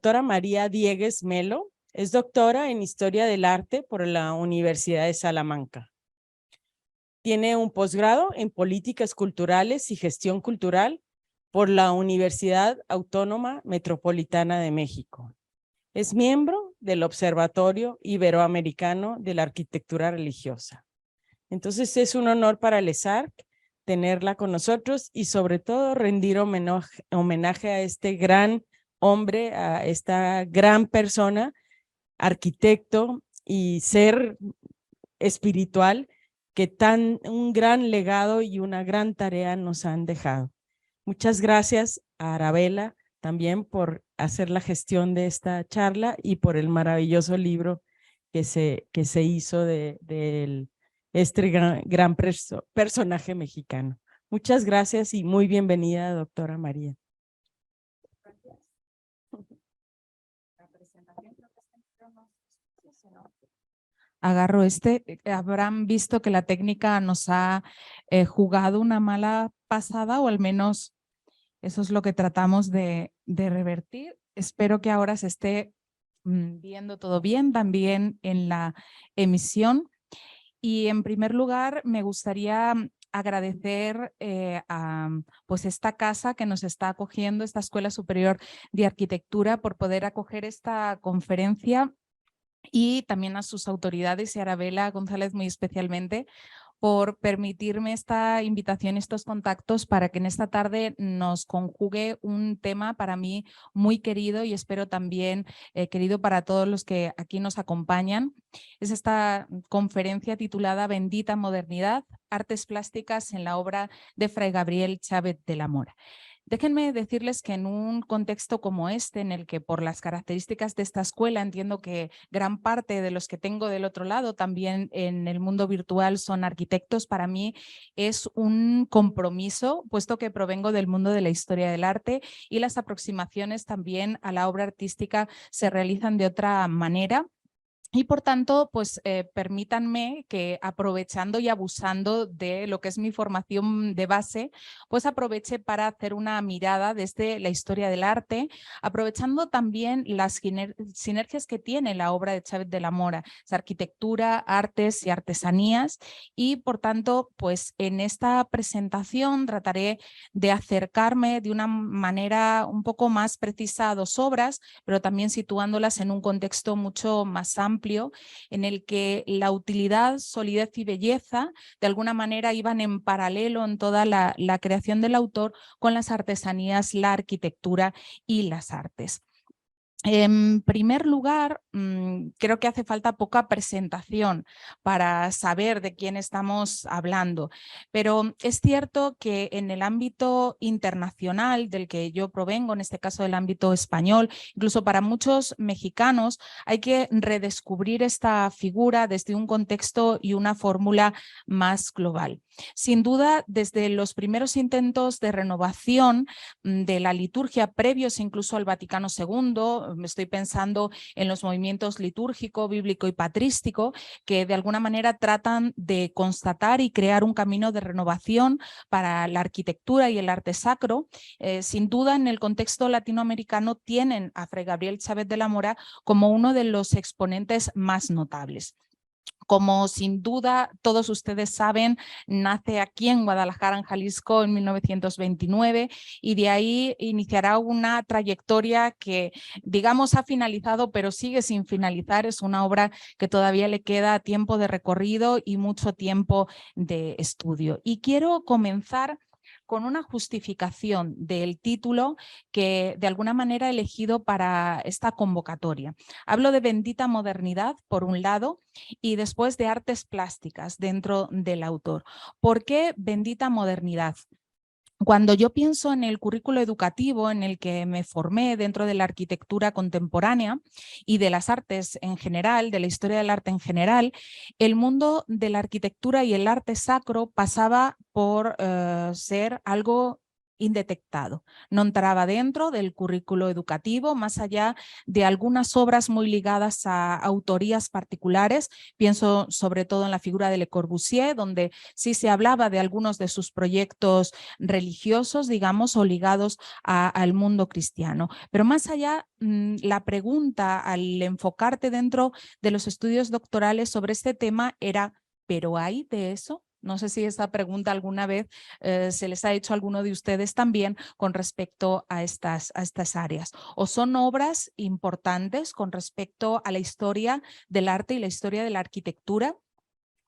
doctora María Diegues Melo. Es doctora en Historia del Arte por la Universidad de Salamanca. Tiene un posgrado en Políticas Culturales y Gestión Cultural por la Universidad Autónoma Metropolitana de México. Es miembro del Observatorio Iberoamericano de la Arquitectura Religiosa. Entonces es un honor para el ESARC tenerla con nosotros y sobre todo rendir homenaje a este gran hombre, a esta gran persona, arquitecto y ser espiritual que un gran legado y una gran tarea nos han dejado. Muchas gracias a Arabella también por hacer la gestión de esta charla y por el maravilloso libro que se hizo de este gran personaje mexicano. Muchas gracias y muy bienvenida, doctora María. Agarro habrán visto que la técnica nos ha jugado una mala pasada, o al menos eso es lo que tratamos de revertir. Espero que ahora se esté viendo todo bien también en la emisión. Y en primer lugar me gustaría agradecer a pues esta casa que nos está acogiendo, esta Escuela Superior de Arquitectura, por poder acoger esta conferencia, y también a sus autoridades y a Arabella González muy especialmente por permitirme esta invitación, estos contactos, para que en esta tarde nos conjugue un tema para mí muy querido y espero también querido para todos los que aquí nos acompañan. Es esta conferencia titulada Bendita Modernidad, Artes Plásticas en la obra de Fray Gabriel Chávez de la Mora. Déjenme decirles que en un contexto como este, en el que por las características de esta escuela entiendo que gran parte de los que tengo del otro lado también en el mundo virtual son arquitectos, para mí es un compromiso, puesto que provengo del mundo de la historia del arte y las aproximaciones también a la obra artística se realizan de otra manera. Y por tanto, pues permítanme que, aprovechando y abusando de lo que es mi formación de base, pues aproveche para hacer una mirada desde la historia del arte, aprovechando también las sinergias que tiene la obra de Chávez de la Mora, es arquitectura, artes y artesanías. Y por tanto, pues en esta presentación trataré de acercarme de una manera un poco más precisa a dos obras, pero también situándolas en un contexto mucho más amplio, en el que la utilidad, solidez y belleza de alguna manera iban en paralelo en toda la creación del autor con las artesanías, la arquitectura y las artes. En primer lugar, creo que hace falta poca presentación para saber de quién estamos hablando, pero es cierto que en el ámbito internacional del que yo provengo, en este caso del ámbito español, incluso para muchos mexicanos, hay que redescubrir esta figura desde un contexto y una fórmula más global. Sin duda, desde los primeros intentos de renovación de la liturgia previos incluso al Vaticano II, estoy pensando en los movimientos litúrgico, bíblico y patrístico, que de alguna manera tratan de constatar y crear un camino de renovación para la arquitectura y el arte sacro. Sin duda, en el contexto latinoamericano tienen a Fray Gabriel Chávez de la Mora como uno de los exponentes más notables. Como sin duda todos ustedes saben, nace aquí en Guadalajara, en Jalisco, en 1929, y de ahí iniciará una trayectoria que, digamos, ha finalizado, pero sigue sin finalizar. Es una obra que todavía le queda tiempo de recorrido y mucho tiempo de estudio. Y quiero comenzar con una justificación del título que de alguna manera he elegido para esta convocatoria. Hablo de Bendita Modernidad, por un lado, y después de artes plásticas dentro del autor. ¿Por qué Bendita Modernidad? Cuando yo pienso en el currículo educativo en el que me formé dentro de la arquitectura contemporánea y de las artes en general, de la historia del arte en general, el mundo de la arquitectura y el arte sacro pasaba por ser algo indetectado. No entraba dentro del currículo educativo, más allá de algunas obras muy ligadas a autorías particulares. Pienso sobre todo en la figura de Le Corbusier, donde sí se hablaba de algunos de sus proyectos religiosos, digamos, o ligados al mundo cristiano. Pero más allá, la pregunta al enfocarte dentro de los estudios doctorales sobre este tema era, ¿pero hay de eso? No sé si esta pregunta alguna vez se les ha hecho a alguno de ustedes también con respecto a estas áreas. ¿O son obras importantes con respecto a la historia del arte y la historia de la arquitectura?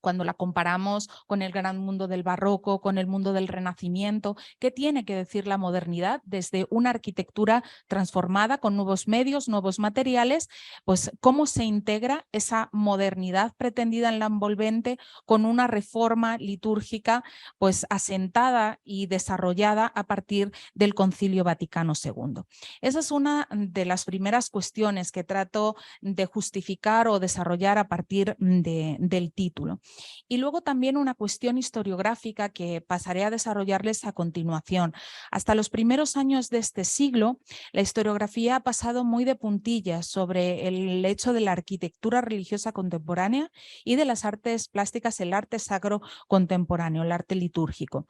Cuando la comparamos con el gran mundo del barroco, con el mundo del renacimiento, ¿qué tiene que decir la modernidad desde una arquitectura transformada con nuevos medios, nuevos materiales? Pues cómo se integra esa modernidad pretendida en la envolvente con una reforma litúrgica pues asentada y desarrollada a partir del Concilio Vaticano II. Esa es una de las primeras cuestiones que trato de justificar o desarrollar a partir del título. Y luego también una cuestión historiográfica que pasaré a desarrollarles a continuación. Hasta los primeros años de este siglo, la historiografía ha pasado muy de puntillas sobre el hecho de la arquitectura religiosa contemporánea y de las artes plásticas, el arte sacro contemporáneo, el arte litúrgico.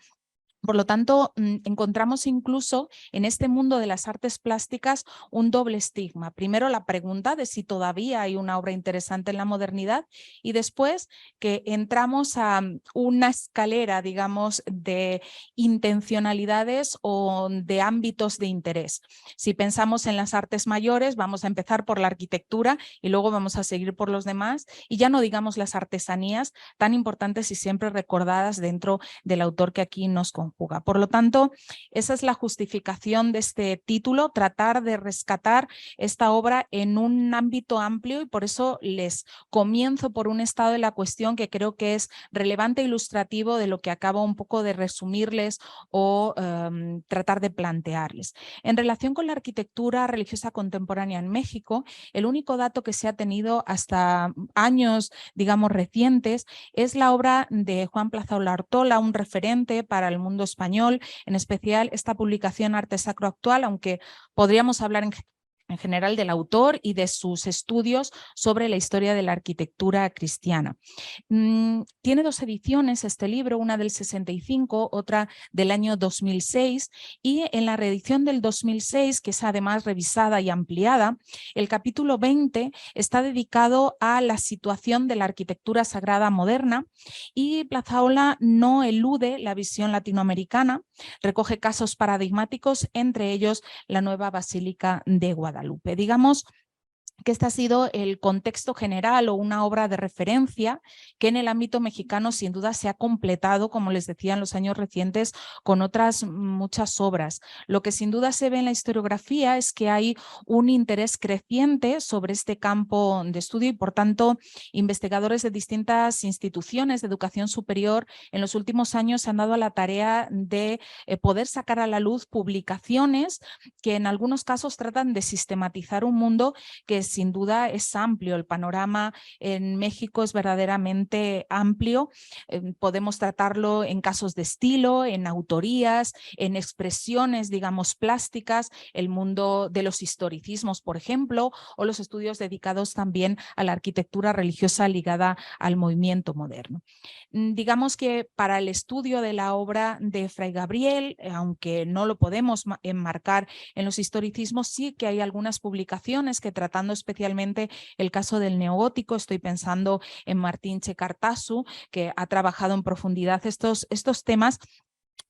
Por lo tanto, encontramos incluso en este mundo de las artes plásticas un doble estigma. Primero, la pregunta de si todavía hay una obra interesante en la modernidad y después que entramos a una escalera, digamos, de intencionalidades o de ámbitos de interés. Si pensamos en las artes mayores, vamos a empezar por la arquitectura y luego vamos a seguir por los demás y ya no digamos las artesanías tan importantes y siempre recordadas dentro del autor que aquí nos conjuga. Por lo tanto, esa es la justificación de este título, tratar de rescatar esta obra en un ámbito amplio y por eso les comienzo por un estado de la cuestión que creo que es relevante e ilustrativo de lo que acabo un poco de resumirles o tratar de plantearles. En relación con la arquitectura religiosa contemporánea en México, el único dato que se ha tenido hasta años, digamos, recientes es la obra de Juan Plazaola Ortola, un referente para el mundo español, en especial esta publicación Arte Sacro Actual, aunque podríamos hablar en general del autor y de sus estudios sobre la historia de la arquitectura cristiana. Tiene dos ediciones este libro, una del 65, otra del año 2006 y en la reedición del 2006, que es además revisada y ampliada, el capítulo 20 está dedicado a la situación de la arquitectura sagrada moderna y Plazaola no elude la visión latinoamericana, recoge casos paradigmáticos, entre ellos la nueva Basílica de Guadalupe. Digamos que este ha sido el contexto general o una obra de referencia que en el ámbito mexicano sin duda se ha completado, como les decía, en los años recientes con otras muchas obras. Lo que sin duda se ve en la historiografía es que hay un interés creciente sobre este campo de estudio y por tanto investigadores de distintas instituciones de educación superior en los últimos años se han dado a la tarea de poder sacar a la luz publicaciones que en algunos casos tratan de sistematizar un mundo que sin duda es amplio. El panorama en México es verdaderamente amplio. Podemos tratarlo en casos de estilo, en autorías, en expresiones, digamos, plásticas, el mundo de los historicismos, por ejemplo, o los estudios dedicados también a la arquitectura religiosa ligada al movimiento moderno. Digamos que para el estudio de la obra de Fray Gabriel, aunque no lo podemos enmarcar en los historicismos, sí que hay algunas publicaciones que tratando especialmente el caso del neogótico, estoy pensando en Martín Checartasu, que ha trabajado en profundidad estos temas,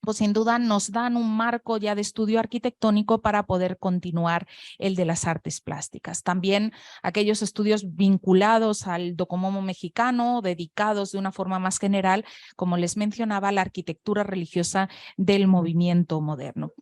pues sin duda nos dan un marco ya de estudio arquitectónico para poder continuar el de las artes plásticas. También aquellos estudios vinculados al docomomo mexicano, dedicados de una forma más general, como les mencionaba, a la arquitectura religiosa del movimiento moderno.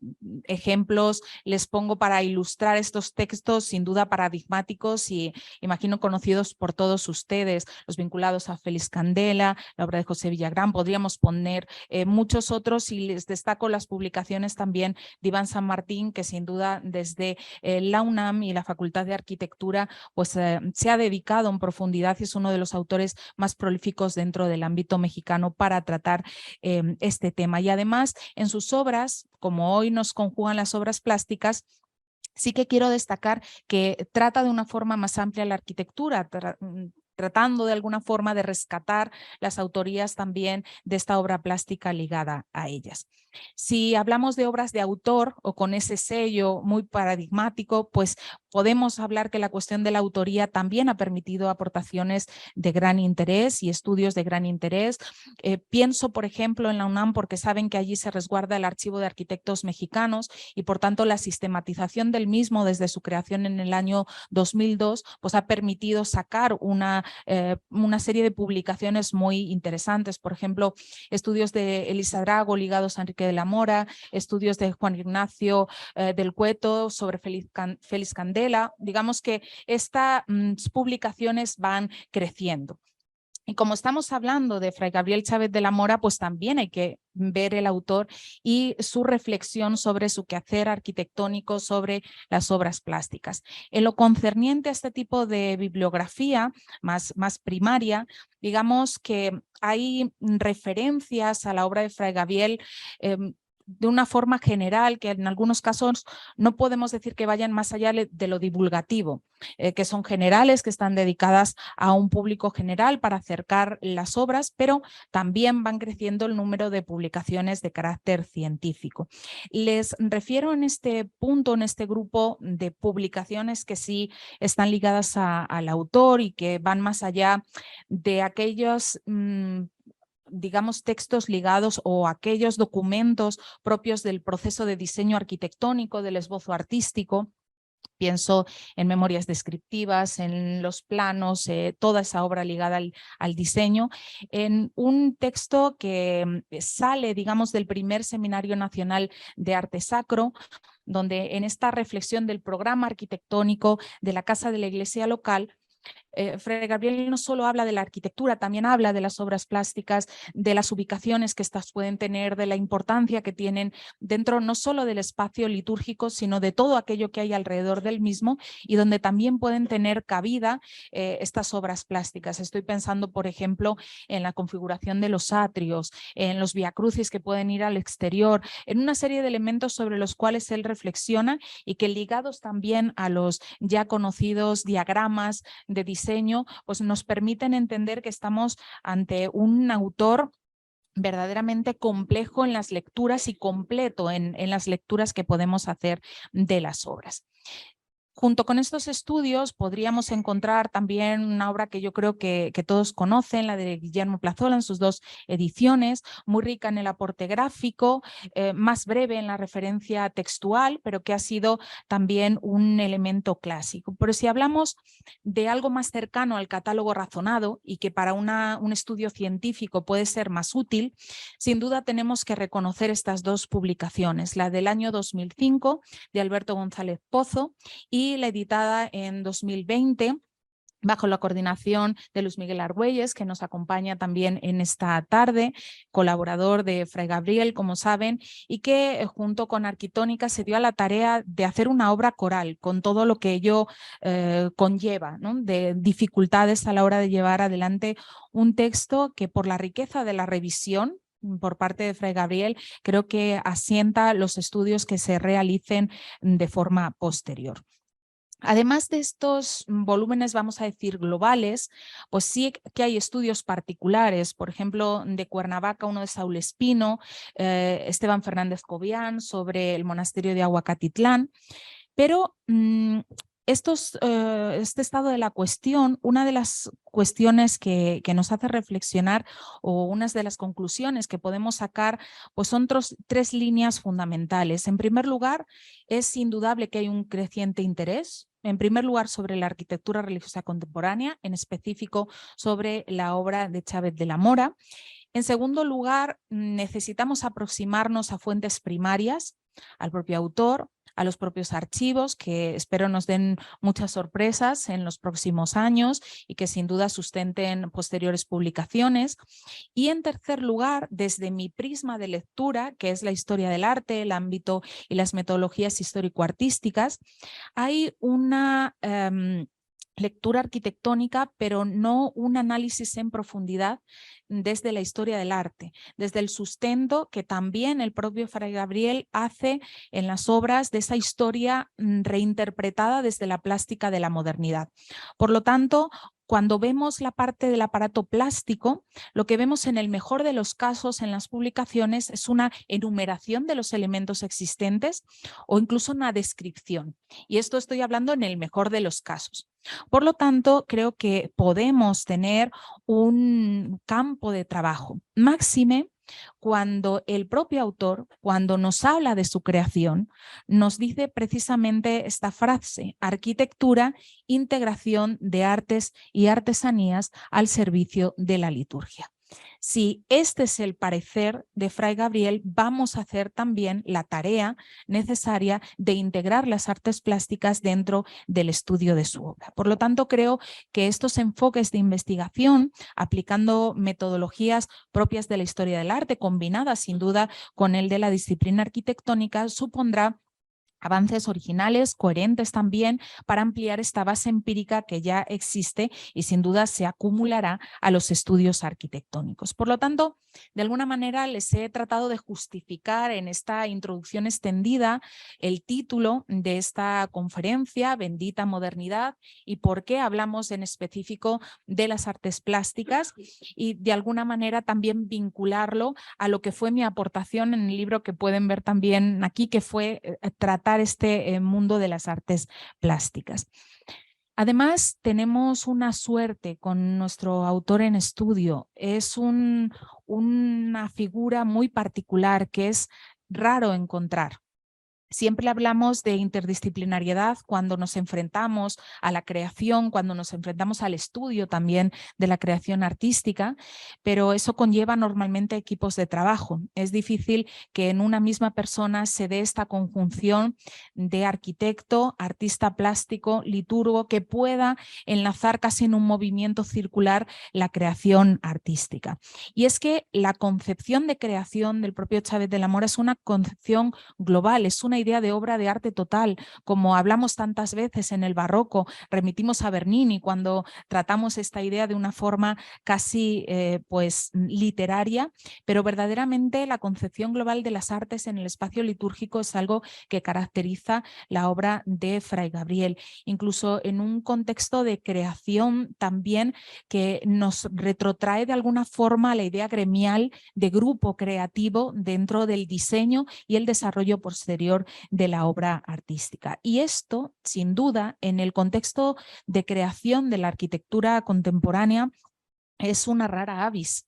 Ejemplos les pongo para ilustrar estos textos, sin duda paradigmáticos y imagino conocidos por todos ustedes, los vinculados a Félix Candela, la obra de José Villagrán, podríamos poner muchos otros y les destaco las publicaciones también de Iván San Martín, que sin duda desde la UNAM y la Facultad de Arquitectura pues se ha dedicado en profundidad y es uno de los autores más prolíficos dentro del ámbito mexicano para tratar este tema. Y además en sus obras, como hoy nos conjugan las obras plásticas, sí que quiero destacar que trata de una forma más amplia la arquitectura, tratando de alguna forma de rescatar las autorías también de esta obra plástica ligada a ellas. Si hablamos de obras de autor o con ese sello muy paradigmático, pues podemos hablar que la cuestión de la autoría también ha permitido aportaciones de gran interés y estudios de gran interés. Pienso, por ejemplo, en la UNAM porque saben que allí se resguarda el Archivo de Arquitectos Mexicanos y por tanto la sistematización del mismo desde su creación en el año 2002 pues ha permitido sacar una serie de publicaciones muy interesantes. Por ejemplo, estudios de Elisa Drago ligados a Enrique de la Mora, estudios de Juan Ignacio del Cueto sobre Félix Candela. Digamos que estas publicaciones van creciendo. Y como estamos hablando de Fray Gabriel Chávez de la Mora, pues también hay que ver el autor y su reflexión sobre su quehacer arquitectónico, sobre las obras plásticas. En lo concerniente a este tipo de bibliografía más primaria, digamos que hay referencias a la obra de Fray Gabriel de una forma general, que en algunos casos no podemos decir que vayan más allá de lo divulgativo, que son generales, que están dedicadas a un público general para acercar las obras, pero también van creciendo el número de publicaciones de carácter científico. Les refiero en este punto, en este grupo de publicaciones que sí están ligadas al autor y que van más allá de aquellos digamos, textos ligados o aquellos documentos propios del proceso de diseño arquitectónico, del esbozo artístico. Pienso en memorias descriptivas, en los planos, toda esa obra ligada al diseño, en un texto que sale, digamos, del primer Seminario Nacional de Arte Sacro, donde en esta reflexión del programa arquitectónico de la Casa de la Iglesia local, Fray Gabriel no solo habla de la arquitectura, también habla de las obras plásticas, de las ubicaciones que éstas pueden tener, de la importancia que tienen dentro no solo del espacio litúrgico, sino de todo aquello que hay alrededor del mismo y donde también pueden tener cabida estas obras plásticas. Estoy pensando, por ejemplo, en la configuración de los atrios, en los viacrucis que pueden ir al exterior, en una serie de elementos sobre los cuales él reflexiona y que ligados también a los ya conocidos diagramas de diseño, pues nos permiten entender que estamos ante un autor verdaderamente complejo en las lecturas y completo en las lecturas que podemos hacer de las obras. Junto con estos estudios podríamos encontrar también una obra que yo creo que todos conocen, la de Guillermo Plazola en sus dos ediciones, muy rica en el aporte gráfico, más breve en la referencia textual, pero que ha sido también un elemento clásico. Pero si hablamos de algo más cercano al catálogo razonado y que para un estudio científico puede ser más útil, sin duda tenemos que reconocer estas dos publicaciones, la del año 2005 de Alberto González Pozo y la editada en 2020 bajo la coordinación de Luis Miguel Argüelles, que nos acompaña también en esta tarde, colaborador de Fray Gabriel, como saben, y que junto con Arquitónica se dio a la tarea de hacer una obra coral, con todo lo que ello conlleva, ¿no? De dificultades a la hora de llevar adelante un texto que por la riqueza de la revisión por parte de Fray Gabriel, creo que asienta los estudios que se realicen de forma posterior. Además de estos volúmenes, vamos a decir, globales, pues sí que hay estudios particulares, por ejemplo, de Cuernavaca, uno de Saúl Espino, Esteban Fernández Cobian, sobre el monasterio de Ahuacatitlán, pero este estado de la cuestión, una de las cuestiones que nos hace reflexionar o unas de las conclusiones que podemos sacar, pues son tres líneas fundamentales. En primer lugar, es indudable que hay un creciente interés, en primer lugar sobre la arquitectura religiosa contemporánea, en específico sobre la obra de Chávez de la Mora. En segundo lugar, necesitamos aproximarnos a fuentes primarias, al propio autor, a los propios archivos, que espero nos den muchas sorpresas en los próximos años y que sin duda sustenten posteriores publicaciones. Y en tercer lugar, desde mi prisma de lectura, que es la historia del arte, el ámbito y las metodologías histórico-artísticas, hay una lectura arquitectónica, pero no un análisis en profundidad desde la historia del arte, desde el sustento que también el propio Fray Gabriel hace en las obras de esa historia reinterpretada desde la plástica de la modernidad. Por lo tanto, cuando vemos la parte del aparato plástico, lo que vemos en el mejor de los casos en las publicaciones es una enumeración de los elementos existentes o incluso una descripción. Y esto estoy hablando en el mejor de los casos. Por lo tanto, creo que podemos tener un campo de trabajo, máxime cuando el propio autor, cuando nos habla de su creación, nos dice precisamente esta frase: arquitectura, integración de artes y artesanías al servicio de la liturgia. Si este es el parecer de Fray Gabriel, vamos a hacer también la tarea necesaria de integrar las artes plásticas dentro del estudio de su obra. Por lo tanto, creo que estos enfoques de investigación, aplicando metodologías propias de la historia del arte, combinadas sin duda con el de la disciplina arquitectónica, supondrá avances originales, coherentes también, para ampliar esta base empírica que ya existe y sin duda se acumulará a los estudios arquitectónicos. Por lo tanto, de alguna manera les he tratado de justificar en esta introducción extendida el título de esta conferencia, Bendita Modernidad, y por qué hablamos en específico de las artes plásticas, y de alguna manera también vincularlo a lo que fue mi aportación en el libro que pueden ver también aquí, que fue tratar este mundo de las artes plásticas. Además, tenemos una suerte con nuestro autor en estudio. Es una figura muy particular que es raro encontrar. Siempre hablamos de interdisciplinariedad cuando nos enfrentamos a la creación, cuando nos enfrentamos al estudio también de la creación artística, pero eso conlleva normalmente equipos de trabajo. Es difícil que en una misma persona se dé esta conjunción de arquitecto, artista plástico, liturgo, que pueda enlazar casi en un movimiento circular la creación artística. Y es que la concepción de creación del propio Chávez de la Mora es una concepción global, es una idea de obra de arte total, como hablamos tantas veces en el barroco, remitimos a Bernini cuando tratamos esta idea de una forma casi pues literaria, pero verdaderamente la concepción global de las artes en el espacio litúrgico es algo que caracteriza la obra de Fray Gabriel, incluso en un contexto de creación también que nos retrotrae de alguna forma a la idea gremial de grupo creativo dentro del diseño y el desarrollo posterior de la obra artística. Y esto, sin duda, en el contexto de creación de la arquitectura contemporánea, es una rara avis.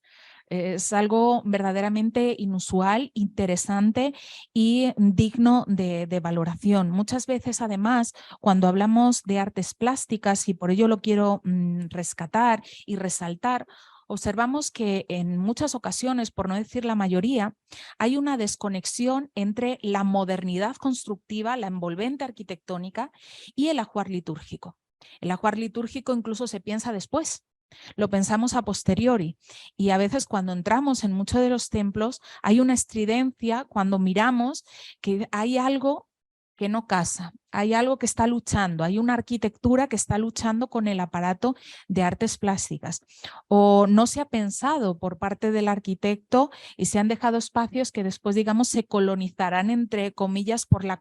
Es algo verdaderamente inusual, interesante y digno de valoración. Muchas veces, además, cuando hablamos de artes plásticas, y por ello lo quiero rescatar y resaltar, observamos que en muchas ocasiones, por no decir la mayoría, hay una desconexión entre la modernidad constructiva, la envolvente arquitectónica y el ajuar litúrgico. El ajuar litúrgico incluso se piensa después. Lo pensamos a posteriori y a veces cuando entramos en muchos de los templos hay una estridencia cuando miramos que hay algo que no casa, hay algo que está luchando, hay una arquitectura que está luchando con el aparato de artes plásticas, o no se ha pensado por parte del arquitecto y se han dejado espacios que después, digamos, se colonizarán entre comillas por la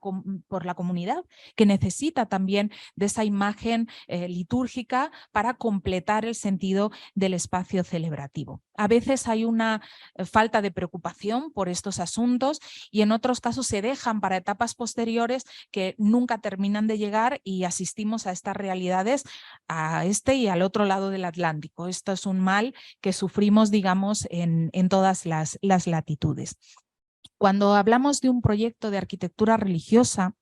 comunidad, que necesita también de esa imagen litúrgica para completar el sentido del espacio celebrativo. A veces hay una falta de preocupación por estos asuntos y en otros casos se dejan para etapas posteriores que nunca terminan de llegar y asistimos a estas realidades a este y al otro lado del Atlántico. Esto es un mal que sufrimos, digamos, en todas las latitudes. Cuando hablamos de un proyecto de arquitectura religiosa,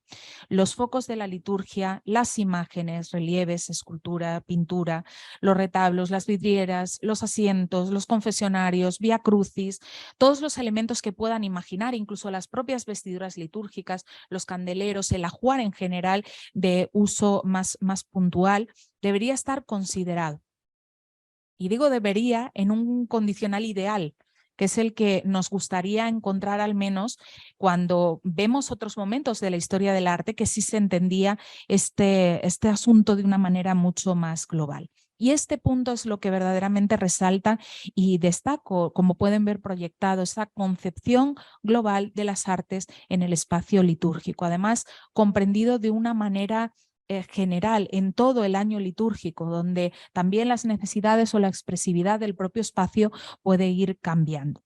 los focos de la liturgia, las imágenes, relieves, escultura, pintura, los retablos, las vidrieras, los asientos, los confesionarios, vía crucis, todos los elementos que puedan imaginar, incluso las propias vestiduras litúrgicas, los candeleros, el ajuar en general de uso más puntual, debería estar considerado. Y digo debería en un condicional ideal, que es el que nos gustaría encontrar al menos cuando vemos otros momentos de la historia del arte que sí se entendía este asunto de una manera mucho más global. Y este punto es lo que verdaderamente resalta y destaco, como pueden ver proyectado, esa concepción global de las artes en el espacio litúrgico. Además, comprendido de una manera general en todo el año litúrgico, donde también las necesidades o la expresividad del propio espacio puede ir cambiando.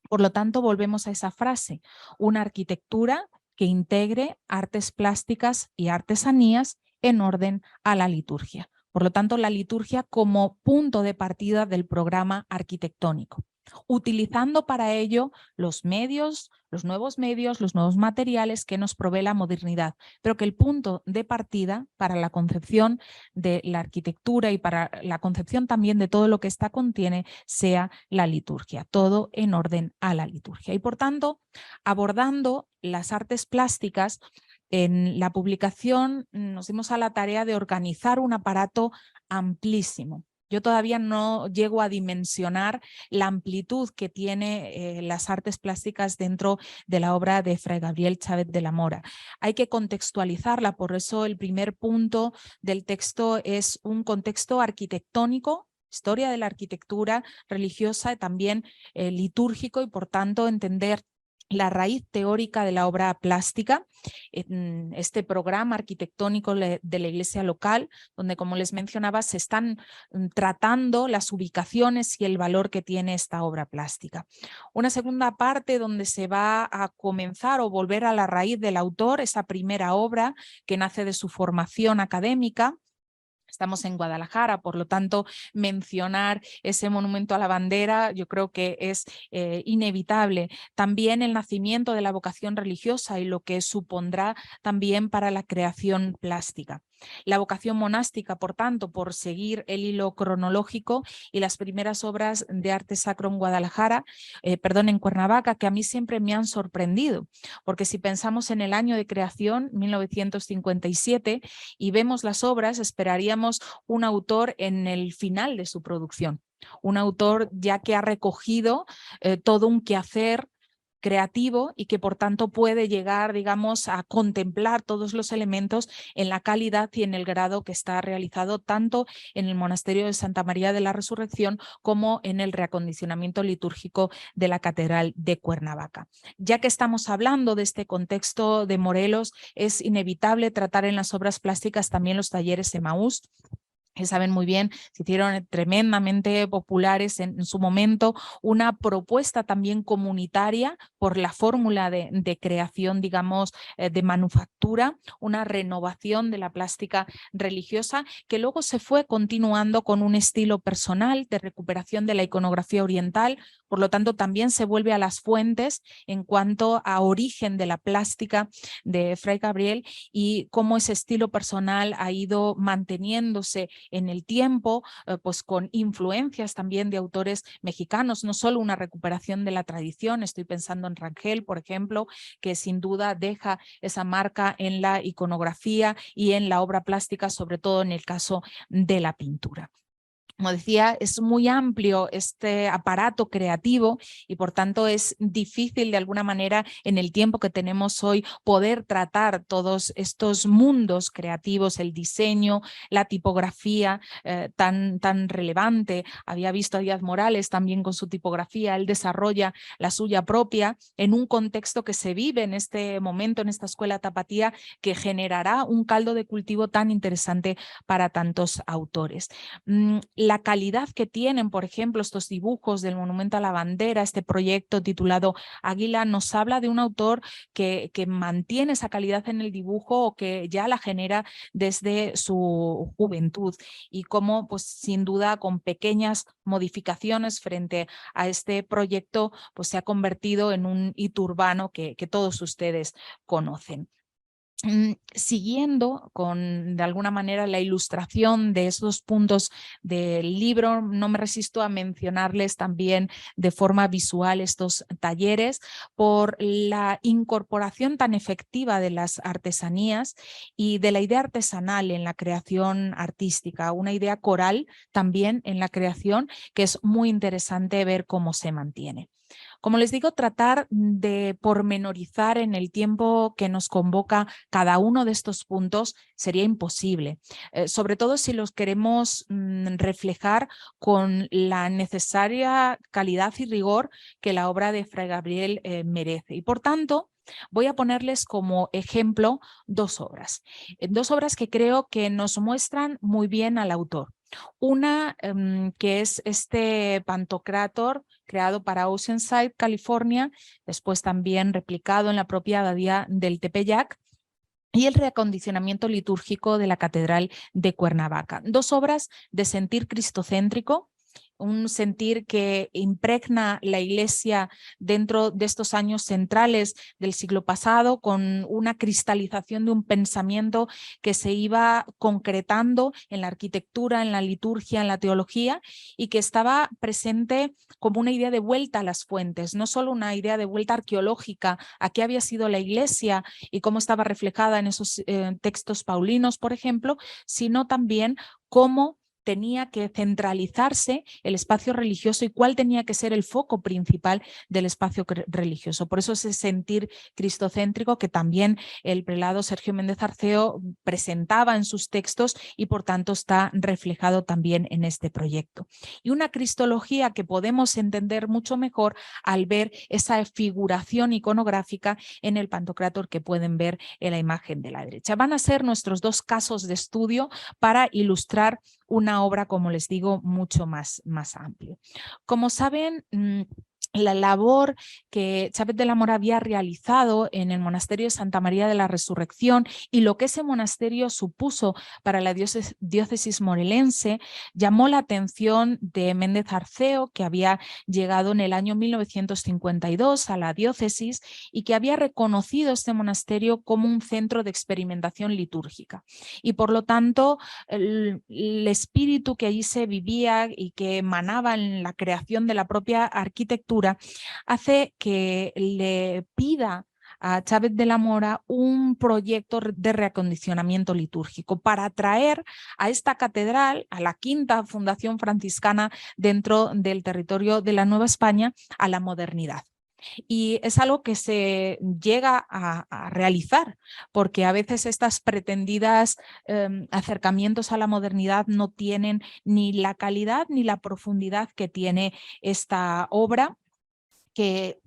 Por lo tanto, volvemos a esa frase, una arquitectura que integre artes plásticas y artesanías en orden a la liturgia. Por lo tanto, la liturgia como punto de partida del programa arquitectónico, utilizando para ello los nuevos medios, los nuevos materiales que nos provee la modernidad, pero que el punto de partida para la concepción de la arquitectura y para la concepción también de todo lo que esta contiene sea la liturgia, todo en orden a la liturgia. Y por tanto, abordando las artes plásticas, en la publicación nos dimos a la tarea de organizar un aparato amplísimo. Yo todavía no llego a dimensionar la amplitud que tiene las artes plásticas dentro de la obra de Fray Gabriel Chávez de la Mora. Hay que contextualizarla, por eso el primer punto del texto es un contexto arquitectónico, historia de la arquitectura religiosa y también litúrgico, y por tanto entender la raíz teórica de la obra plástica, este programa arquitectónico de la iglesia local, donde, como les mencionaba, se están tratando las ubicaciones y el valor que tiene esta obra plástica. Una segunda parte donde se va a comenzar o volver a la raíz del autor, esa primera obra que nace de su formación académica. Estamos en Guadalajara, por lo tanto, mencionar ese monumento a la bandera yo creo que es inevitable. También el nacimiento de la vocación religiosa y lo que supondrá también para la creación plástica. La vocación monástica, por tanto, por seguir el hilo cronológico, y las primeras obras de arte sacro en Guadalajara, en Cuernavaca, que a mí siempre me han sorprendido, porque si pensamos en el año de creación, 1957, y vemos las obras, esperaríamos un autor en el final de su producción, un autor ya que ha recogido todo un quehacer creativo y que por tanto puede llegar, digamos, a contemplar todos los elementos en la calidad y en el grado que está realizado tanto en el monasterio de Santa María de la Resurrección como en el reacondicionamiento litúrgico de la Catedral de Cuernavaca. Ya que estamos hablando de este contexto de Morelos, es inevitable tratar en las obras plásticas también los talleres Emaús, que saben muy bien, se hicieron tremendamente populares en su momento, una propuesta también comunitaria por la fórmula de creación, digamos, de manufactura, una renovación de la plástica religiosa que luego se fue continuando con un estilo personal de recuperación de la iconografía oriental. Por lo tanto, también se vuelve a las fuentes en cuanto a origen de la plástica de Fray Gabriel y cómo ese estilo personal ha ido manteniéndose en el tiempo, pues con influencias también de autores mexicanos, no solo una recuperación de la tradición. Estoy pensando en Rangel, por ejemplo, que sin duda deja esa marca en la iconografía y en la obra plástica, sobre todo en el caso de la pintura. Como decía, es muy amplio este aparato creativo y por tanto es difícil de alguna manera en el tiempo que tenemos hoy poder tratar todos estos mundos creativos, el diseño, la tipografía tan relevante. Había visto a Díaz Morales también con su tipografía, él desarrolla la suya propia en un contexto que se vive en este momento, en esta escuela tapatía, que generará un caldo de cultivo tan interesante para tantos autores. la calidad que tienen, por ejemplo, estos dibujos del Monumento a la Bandera, este proyecto titulado Águila, nos habla de un autor que mantiene esa calidad en el dibujo o que ya la genera desde su juventud, y cómo, pues sin duda, con pequeñas modificaciones frente a este proyecto, pues se ha convertido en un hito urbano que todos ustedes conocen. Siguiendo con, de alguna manera, la ilustración de esos puntos del libro, no me resisto a mencionarles también de forma visual estos talleres por la incorporación tan efectiva de las artesanías y de la idea artesanal en la creación artística, una idea coral también en la creación que es muy interesante ver cómo se mantiene. Como les digo, tratar de pormenorizar en el tiempo que nos convoca cada uno de estos puntos sería imposible, sobre todo si los queremos reflejar con la necesaria calidad y rigor que la obra de Fray Gabriel merece. Y por tanto, voy a ponerles como ejemplo dos obras que creo que nos muestran muy bien al autor. Una que es este Pantocrátor creado para Oceanside, California, después también replicado en la propia abadía del Tepeyac, y el reacondicionamiento litúrgico de la Catedral de Cuernavaca. Dos obras de sentir cristocéntrico, un sentir que impregna la Iglesia dentro de estos años centrales del siglo pasado, con una cristalización de un pensamiento que se iba concretando en la arquitectura, en la liturgia, en la teología, y que estaba presente como una idea de vuelta a las fuentes, no solo una idea de vuelta arqueológica a qué había sido la Iglesia y cómo estaba reflejada en esos textos paulinos, por ejemplo, sino también cómo tenía que centralizarse el espacio religioso y cuál tenía que ser el foco principal del espacio religioso. Por eso ese sentir cristocéntrico que también el prelado Sergio Méndez Arceo presentaba en sus textos y por tanto está reflejado también en este proyecto. Y una cristología que podemos entender mucho mejor al ver esa figuración iconográfica en el Pantocrátor que pueden ver en la imagen de la derecha. Van a ser nuestros dos casos de estudio para ilustrar una obra, como les digo, mucho más amplia. Como saben, la labor que Chávez de la Mora había realizado en el monasterio de Santa María de la Resurrección y lo que ese monasterio supuso para la diócesis morelense llamó la atención de Méndez Arceo, que había llegado en el año 1952 a la diócesis y que había reconocido este monasterio como un centro de experimentación litúrgica. Y por lo tanto, el espíritu que allí se vivía y que emanaba en la creación de la propia arquitectura hace que le pida a Chávez de la Mora un proyecto de reacondicionamiento litúrgico para traer a esta catedral, a la quinta fundación franciscana dentro del territorio de la Nueva España, a la modernidad. Y es algo que se llega a realizar, porque a veces estas pretendidas acercamientos a la modernidad no tienen ni la calidad ni la profundidad que tiene esta obra, que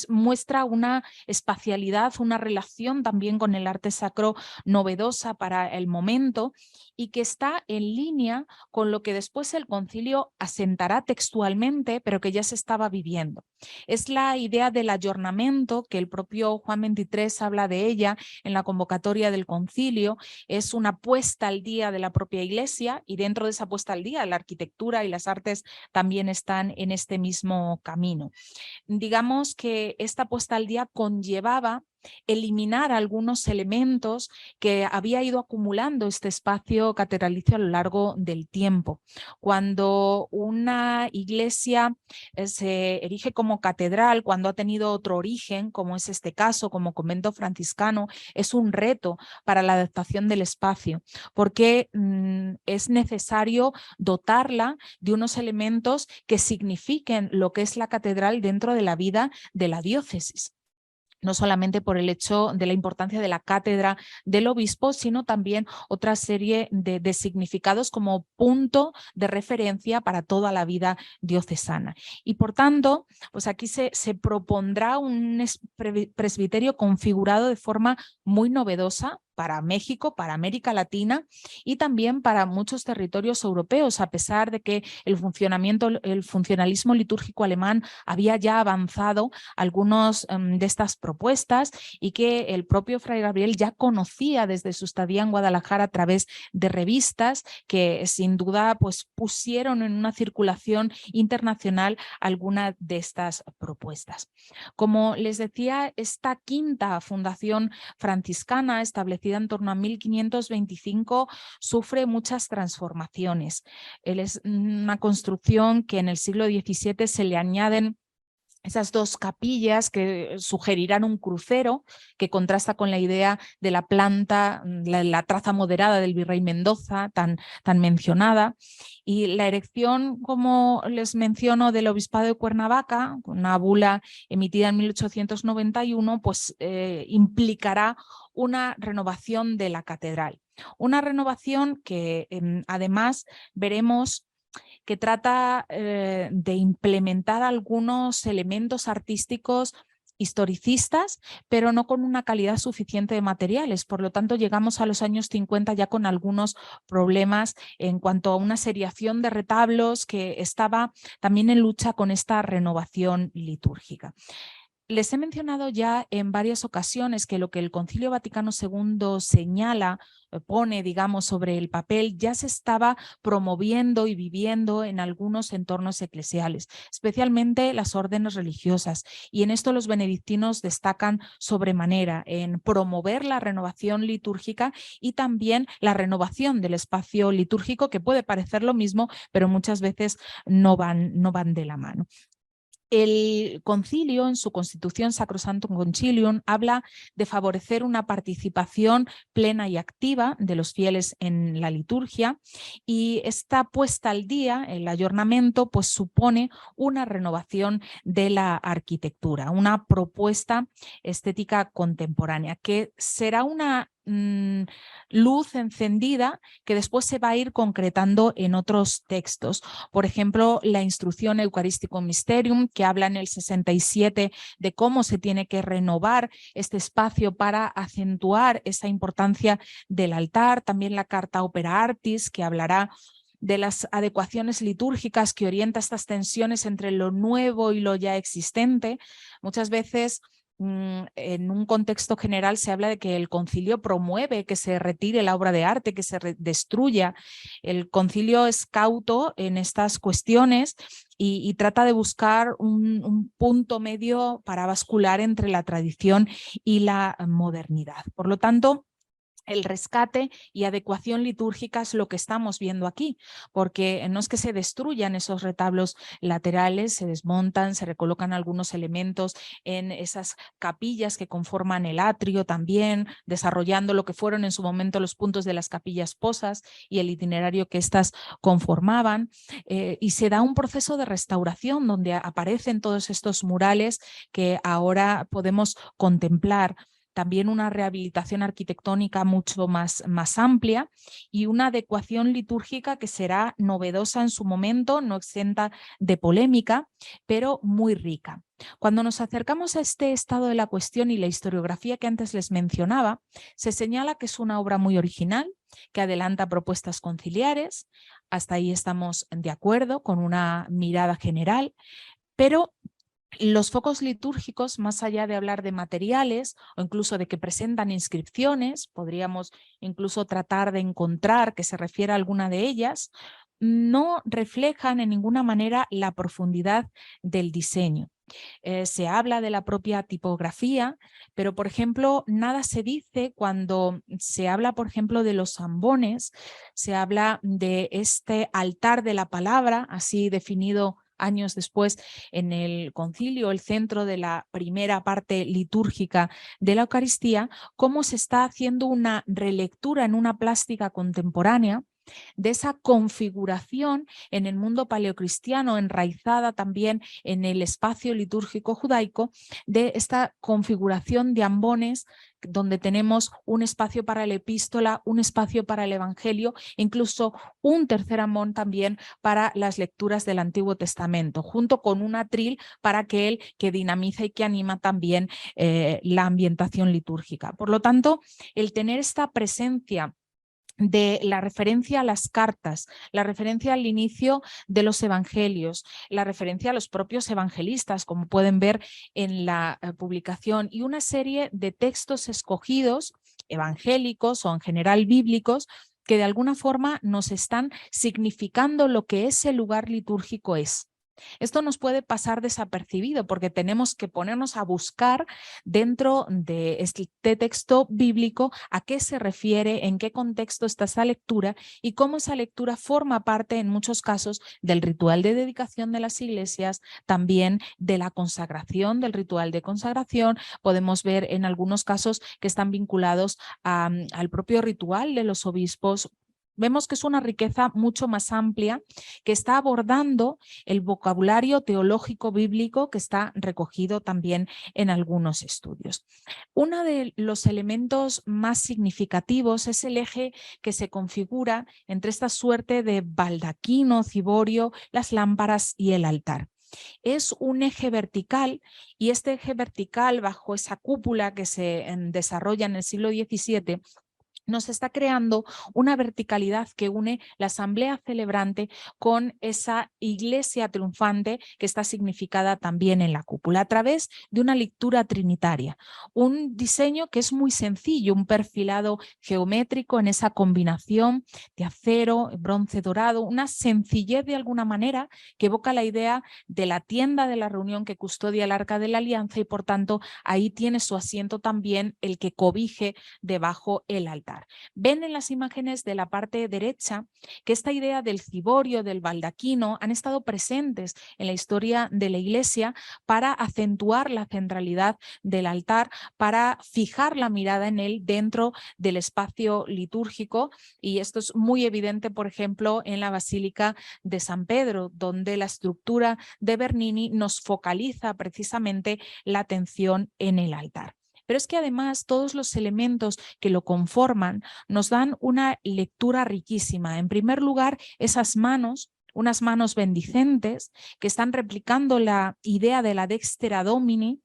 muestra una espacialidad, una relación también con el arte sacro novedosa para el momento y que está en línea con lo que después el concilio asentará textualmente, pero que ya se estaba viviendo. Es la idea del ayornamiento, que el propio Juan XXIII habla de ella en la convocatoria del concilio, es una puesta al día de la propia Iglesia, y dentro de esa puesta al día la arquitectura y las artes también están en este mismo camino. Digamos que esta puesta al día conllevaba eliminar algunos elementos que había ido acumulando este espacio catedralicio a lo largo del tiempo. Cuando una iglesia se erige como catedral, cuando ha tenido otro origen, como es este caso, como convento franciscano, es un reto para la adaptación del espacio, porque es necesario dotarla de unos elementos que signifiquen lo que es la catedral dentro de la vida de la diócesis. No solamente por el hecho de la importancia de la cátedra del obispo, sino también otra serie de significados como punto de referencia para toda la vida diocesana. Y por tanto, pues aquí se propondrá un presbiterio configurado de forma muy novedosa, para México, para América Latina y también para muchos territorios europeos, a pesar de que el funcionalismo litúrgico alemán había ya avanzado algunos de estas propuestas y que el propio Fray Gabriel ya conocía desde su estadía en Guadalajara a través de revistas que sin duda pues pusieron en una circulación internacional alguna de estas propuestas. Como les decía, esta quinta fundación franciscana, establecida en torno a 1525, sufre muchas transformaciones. Es una construcción que en el siglo XVII se le añaden esas dos capillas que sugerirán un crucero que contrasta con la idea de la planta, la traza moderada del virrey Mendoza, tan mencionada. Y la erección, como les menciono, del Obispado de Cuernavaca, una bula emitida en 1891, pues implicará una renovación de la catedral. Una renovación que además veremos que trata de implementar algunos elementos artísticos historicistas, pero no con una calidad suficiente de materiales. Por lo tanto, llegamos a los años 50 ya con algunos problemas en cuanto a una seriación de retablos que estaba también en lucha con esta renovación litúrgica. Les he mencionado ya en varias ocasiones que lo que el Concilio Vaticano II señala, pone, digamos, sobre el papel, ya se estaba promoviendo y viviendo en algunos entornos eclesiales, especialmente las órdenes religiosas. Y en esto los benedictinos destacan sobremanera en promover la renovación litúrgica y también la renovación del espacio litúrgico, que puede parecer lo mismo, pero muchas veces no van de la mano. El concilio, en su Constitución Sacrosanctum Concilium, habla de favorecer una participación plena y activa de los fieles en la liturgia, y esta puesta al día, el ayornamiento, pues supone una renovación de la arquitectura, una propuesta estética contemporánea, que será una luz encendida que después se va a ir concretando en otros textos. Por ejemplo, la instrucción Eucharisticum Mysterium, que habla en el 67 de cómo se tiene que renovar este espacio para acentuar esa importancia del altar. También la carta Opera Artis, que hablará de las adecuaciones litúrgicas, que orienta estas tensiones entre lo nuevo y lo ya existente. Muchas veces en un contexto general se habla de que el concilio promueve que se retire la obra de arte, que se destruya. El concilio es cauto en estas cuestiones y trata de buscar un punto medio para bascular entre la tradición y la modernidad. Por lo tanto, el rescate y adecuación litúrgica es lo que estamos viendo aquí, porque no es que se destruyan esos retablos laterales, se desmontan, se recolocan algunos elementos en esas capillas que conforman el atrio también, desarrollando lo que fueron en su momento los puntos de las capillas posas y el itinerario que éstas conformaban, y se da un proceso de restauración donde aparecen todos estos murales que ahora podemos contemplar. También una rehabilitación arquitectónica mucho más amplia y una adecuación litúrgica que será novedosa en su momento, no exenta de polémica, pero muy rica. Cuando nos acercamos a este estado de la cuestión y la historiografía que antes les mencionaba, se señala que es una obra muy original, que adelanta propuestas conciliares. Hasta ahí estamos de acuerdo, con una mirada general, pero los focos litúrgicos, más allá de hablar de materiales o incluso de que presentan inscripciones, podríamos incluso tratar de encontrar que se refiere a alguna de ellas, no reflejan en ninguna manera la profundidad del diseño. Se habla de la propia tipografía, pero por ejemplo nada se dice cuando se habla por ejemplo de los ambones, se habla de este altar de la palabra, así definido años después en el concilio, el centro de la primera parte litúrgica de la Eucaristía, cómo se está haciendo una relectura en una plástica contemporánea de esa configuración en el mundo paleocristiano, enraizada también en el espacio litúrgico judaico, de esta configuración de ambones donde tenemos un espacio para la epístola, un espacio para el evangelio, incluso un tercer ambón también para las lecturas del Antiguo Testamento, junto con un atril para aquel que dinamiza y que anima también la ambientación litúrgica. Por lo tanto, el tener esta presencia de la referencia a las cartas, la referencia al inicio de los evangelios, la referencia a los propios evangelistas, como pueden ver en la publicación, y una serie de textos escogidos, evangélicos o en general bíblicos, que de alguna forma nos están significando lo que ese lugar litúrgico es. Esto nos puede pasar desapercibido porque tenemos que ponernos a buscar dentro de este texto bíblico a qué se refiere, en qué contexto está esa lectura y cómo esa lectura forma parte en muchos casos del ritual de dedicación de las iglesias, también de la consagración, del ritual de consagración. Podemos ver en algunos casos que están vinculados al propio ritual de los obispos. Vemos que es una riqueza mucho más amplia que está abordando el vocabulario teológico bíblico que está recogido también en algunos estudios. Uno de los elementos más significativos es el eje que se configura entre esta suerte de baldaquino, ciborio, las lámparas y el altar. Es un eje vertical y este eje vertical bajo esa cúpula que se desarrolla en el siglo XVII nos está creando una verticalidad que une la asamblea celebrante con esa iglesia triunfante que está significada también en la cúpula a través de una lectura trinitaria. Un diseño que es muy sencillo, un perfilado geométrico en esa combinación de acero, bronce dorado, una sencillez de alguna manera que evoca la idea de la tienda de la reunión que custodia el Arca de la Alianza y por tanto ahí tiene su asiento también el que cobije debajo el altar. Ven en las imágenes de la parte derecha que esta idea del ciborio, del baldaquino, han estado presentes en la historia de la Iglesia para acentuar la centralidad del altar, para fijar la mirada en él dentro del espacio litúrgico, y esto es muy evidente, por ejemplo, en la Basílica de San Pedro, donde la estructura de Bernini nos focaliza precisamente la atención en el altar. Pero es que además todos los elementos que lo conforman nos dan una lectura riquísima. En primer lugar, esas manos, unas manos bendicentes que están replicando la idea de la Dextera Domini,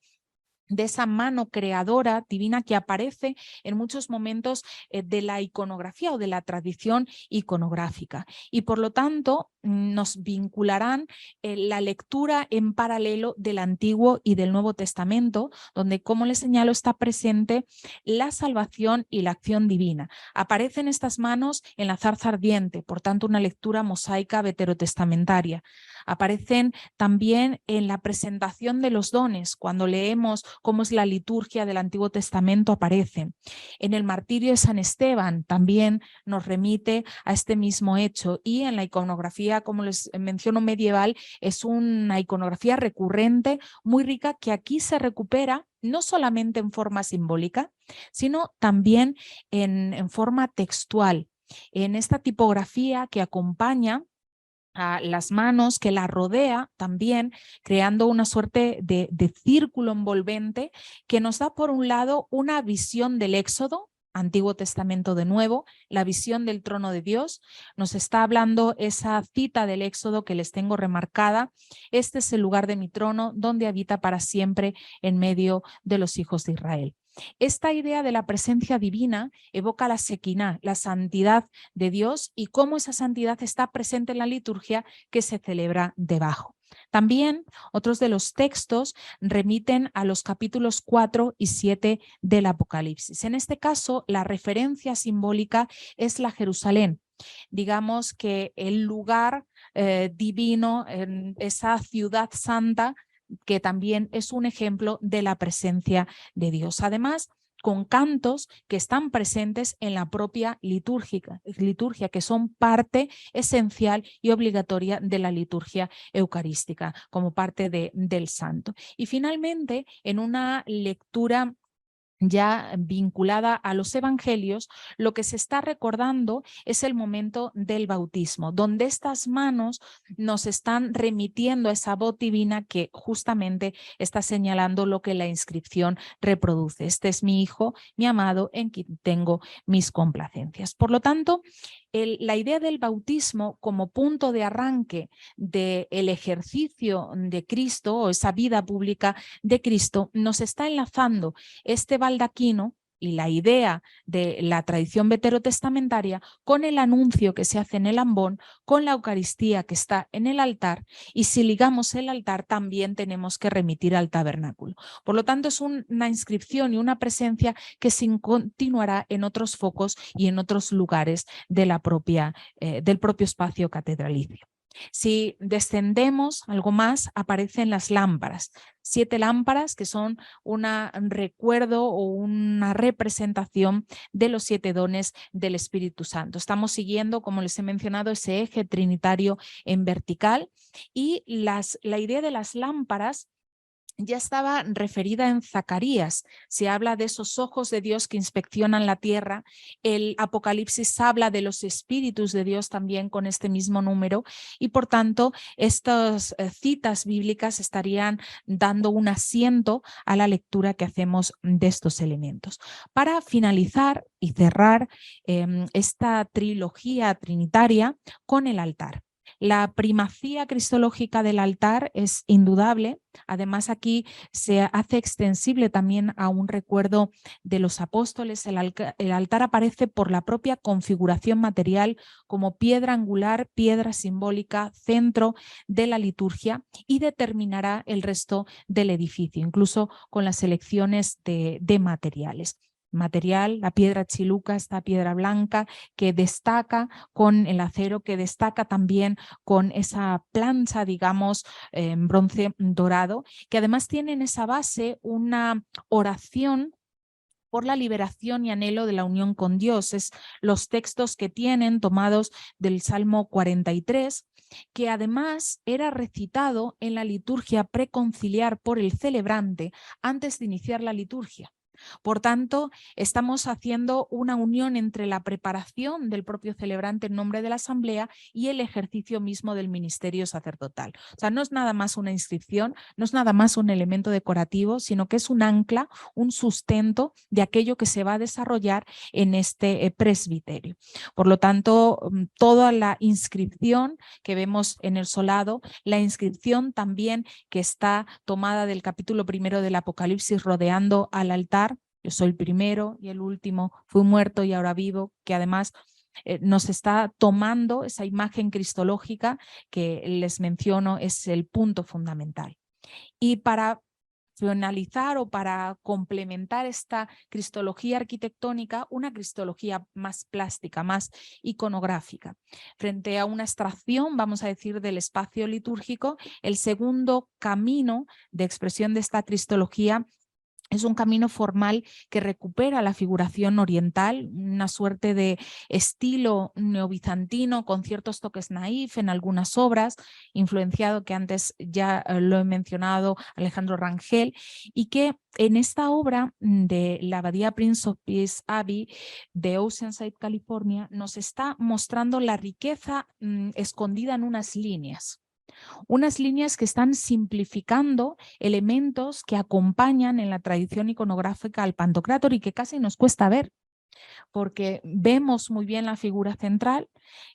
de esa mano creadora divina que aparece en muchos momentos de la iconografía o de la tradición iconográfica. Y por lo tanto nos vincularán la lectura en paralelo del Antiguo y del Nuevo Testamento, donde, como les señalo, está presente la salvación y la acción divina. Aparecen estas manos en la zarza ardiente, por tanto una lectura mosaica veterotestamentaria. Aparecen también en la presentación de los dones, cuando leemos cómo es la liturgia del Antiguo Testamento, aparece. En el martirio de San Esteban también nos remite a este mismo hecho, y en la iconografía, como les menciono, medieval, es una iconografía recurrente, muy rica, que aquí se recupera no solamente en forma simbólica, sino también en forma textual, en esta tipografía que acompaña a las manos, que la rodea también, creando una suerte de círculo envolvente que nos da, por un lado, una visión del Éxodo, Antiguo Testamento de nuevo, la visión del trono de Dios. Nos está hablando esa cita del Éxodo que les tengo remarcada: este es el lugar de mi trono, donde habita para siempre en medio de los hijos de Israel. Esta idea de la presencia divina evoca la Sequiná, la santidad de Dios, y cómo esa santidad está presente en la liturgia que se celebra debajo. También otros de los textos remiten a los capítulos 4 y 7 del Apocalipsis. En este caso, la referencia simbólica es la Jerusalén. Digamos que el lugar divino, en esa ciudad santa, que también es un ejemplo de la presencia de Dios. Además, con cantos que están presentes en la propia liturgia, que son parte esencial y obligatoria de la liturgia eucarística, como parte del santo. Y finalmente, en una lectura ya vinculada a los evangelios, lo que se está recordando es el momento del bautismo, donde estas manos nos están remitiendo a esa voz divina que justamente está señalando lo que la inscripción reproduce. Este es mi hijo, mi amado, en quien tengo mis complacencias. Por lo tanto, la idea del bautismo como punto de arranque del ejercicio de Cristo o esa vida pública de Cristo nos está enlazando este baldaquino y la idea de la tradición veterotestamentaria con el anuncio que se hace en el ambón, con la Eucaristía que está en el altar, y si ligamos el altar también tenemos que remitir al tabernáculo. Por lo tanto, es una inscripción y una presencia que se continuará en otros focos y en otros lugares de del propio espacio catedralicio. Si descendemos algo más, aparecen las lámparas. 7 lámparas que son un recuerdo o una representación de los 7 dones del Espíritu Santo. Estamos siguiendo, como les he mencionado, ese eje trinitario en vertical, y la idea de las lámparas ya estaba referida en Zacarías. Se habla de esos ojos de Dios que inspeccionan la tierra. El Apocalipsis habla de los espíritus de Dios también con este mismo número, y por tanto estas citas bíblicas estarían dando un asiento a la lectura que hacemos de estos elementos. Para finalizar y cerrar esta trilogía trinitaria con el altar. La primacía cristológica del altar es indudable. Además, aquí se hace extensible también a un recuerdo de los apóstoles. El altar aparece por la propia configuración material como piedra angular, piedra simbólica, centro de la liturgia, y determinará el resto del edificio, incluso con las elecciones de materiales. Material, la piedra chiluca, esta piedra blanca que destaca con el acero, que destaca también con esa plancha, digamos, en bronce dorado, que además tiene en esa base una oración por la liberación y anhelo de la unión con Dios. Es los textos que tienen tomados del Salmo 43, que además era recitado en la liturgia preconciliar por el celebrante antes de iniciar la liturgia. Por tanto, estamos haciendo una unión entre la preparación del propio celebrante en nombre de la asamblea y el ejercicio mismo del ministerio sacerdotal. O sea, no es nada más una inscripción, no es nada más un elemento decorativo, sino que es un ancla, un sustento de aquello que se va a desarrollar en este presbiterio. Por lo tanto, toda la inscripción que vemos en el solado, la inscripción también que está tomada del capítulo 1 del Apocalipsis rodeando al altar: yo soy el primero y el último, fui muerto y ahora vivo, que además nos está tomando esa imagen cristológica que les menciono, es el punto fundamental. Y para finalizar o para complementar esta cristología arquitectónica, una cristología más plástica, más iconográfica. Frente a una abstracción, vamos a decir, del espacio litúrgico, el segundo camino de expresión de esta cristología es un camino formal que recupera la figuración oriental, una suerte de estilo neobizantino con ciertos toques naif en algunas obras, influenciado, que antes ya lo he mencionado, Alejandro Rangel, y que en esta obra de la Abadía Prince of Peace Abbey de Oceanside, California, nos está mostrando la riqueza escondida en unas líneas. Unas líneas que están simplificando elementos que acompañan en la tradición iconográfica al Pantocrátor y que casi nos cuesta ver, porque vemos muy bien la figura central.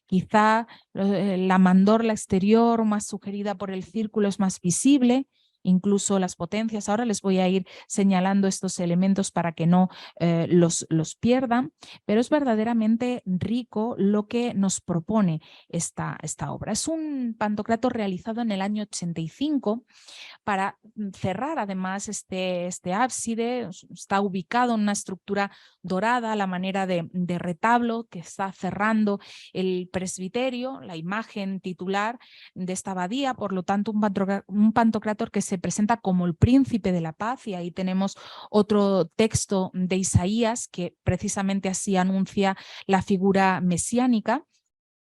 Quizá la mandorla exterior más sugerida por el círculo es más visible, incluso las potencias. Ahora les voy a ir señalando estos elementos para que no los pierdan, pero es verdaderamente rico lo que nos propone esta obra. Es un Pantocrátor realizado en el año 85 para cerrar además este ábside. Está ubicado en una estructura dorada a la manera de retablo que está cerrando el presbiterio, la imagen titular de esta abadía. Por lo tanto, un Pantocrátor que se presenta como el príncipe de la paz, y ahí tenemos otro texto de Isaías que precisamente así anuncia la figura mesiánica.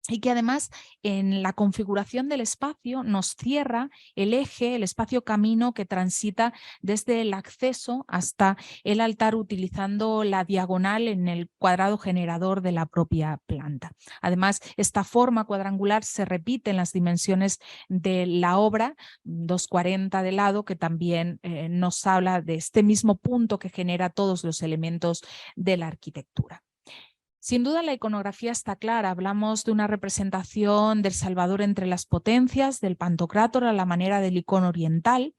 y que además en la configuración del espacio nos cierra el eje, el espacio camino que transita desde el acceso hasta el altar utilizando la diagonal en el cuadrado generador de la propia planta. Además, esta forma cuadrangular se repite en las dimensiones de la obra, 2,40 de lado, que también nos habla de este mismo punto que genera todos los elementos de la arquitectura. Sin duda la iconografía está clara, hablamos de una representación del Salvador entre las potencias, del Pantocrátor a la manera del icono oriental.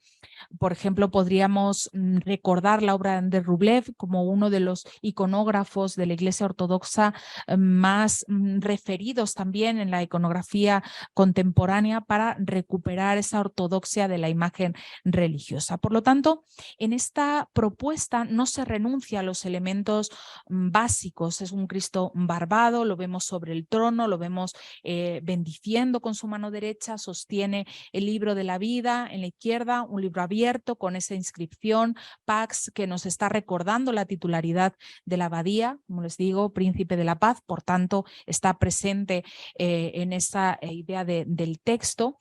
Por ejemplo, podríamos recordar la obra de Rublev como uno de los iconógrafos de la Iglesia Ortodoxa más referidos también en la iconografía contemporánea para recuperar esa ortodoxia de la imagen religiosa. Por lo tanto, en esta propuesta no se renuncia a los elementos básicos. Es un Cristo barbado, lo vemos sobre el trono, lo vemos bendiciendo con su mano derecha, sostiene el libro de la vida en la izquierda, un libro abierto con esa inscripción Pax que nos está recordando la titularidad de la abadía, como les digo, príncipe de la paz, por tanto está presente en esa idea del texto.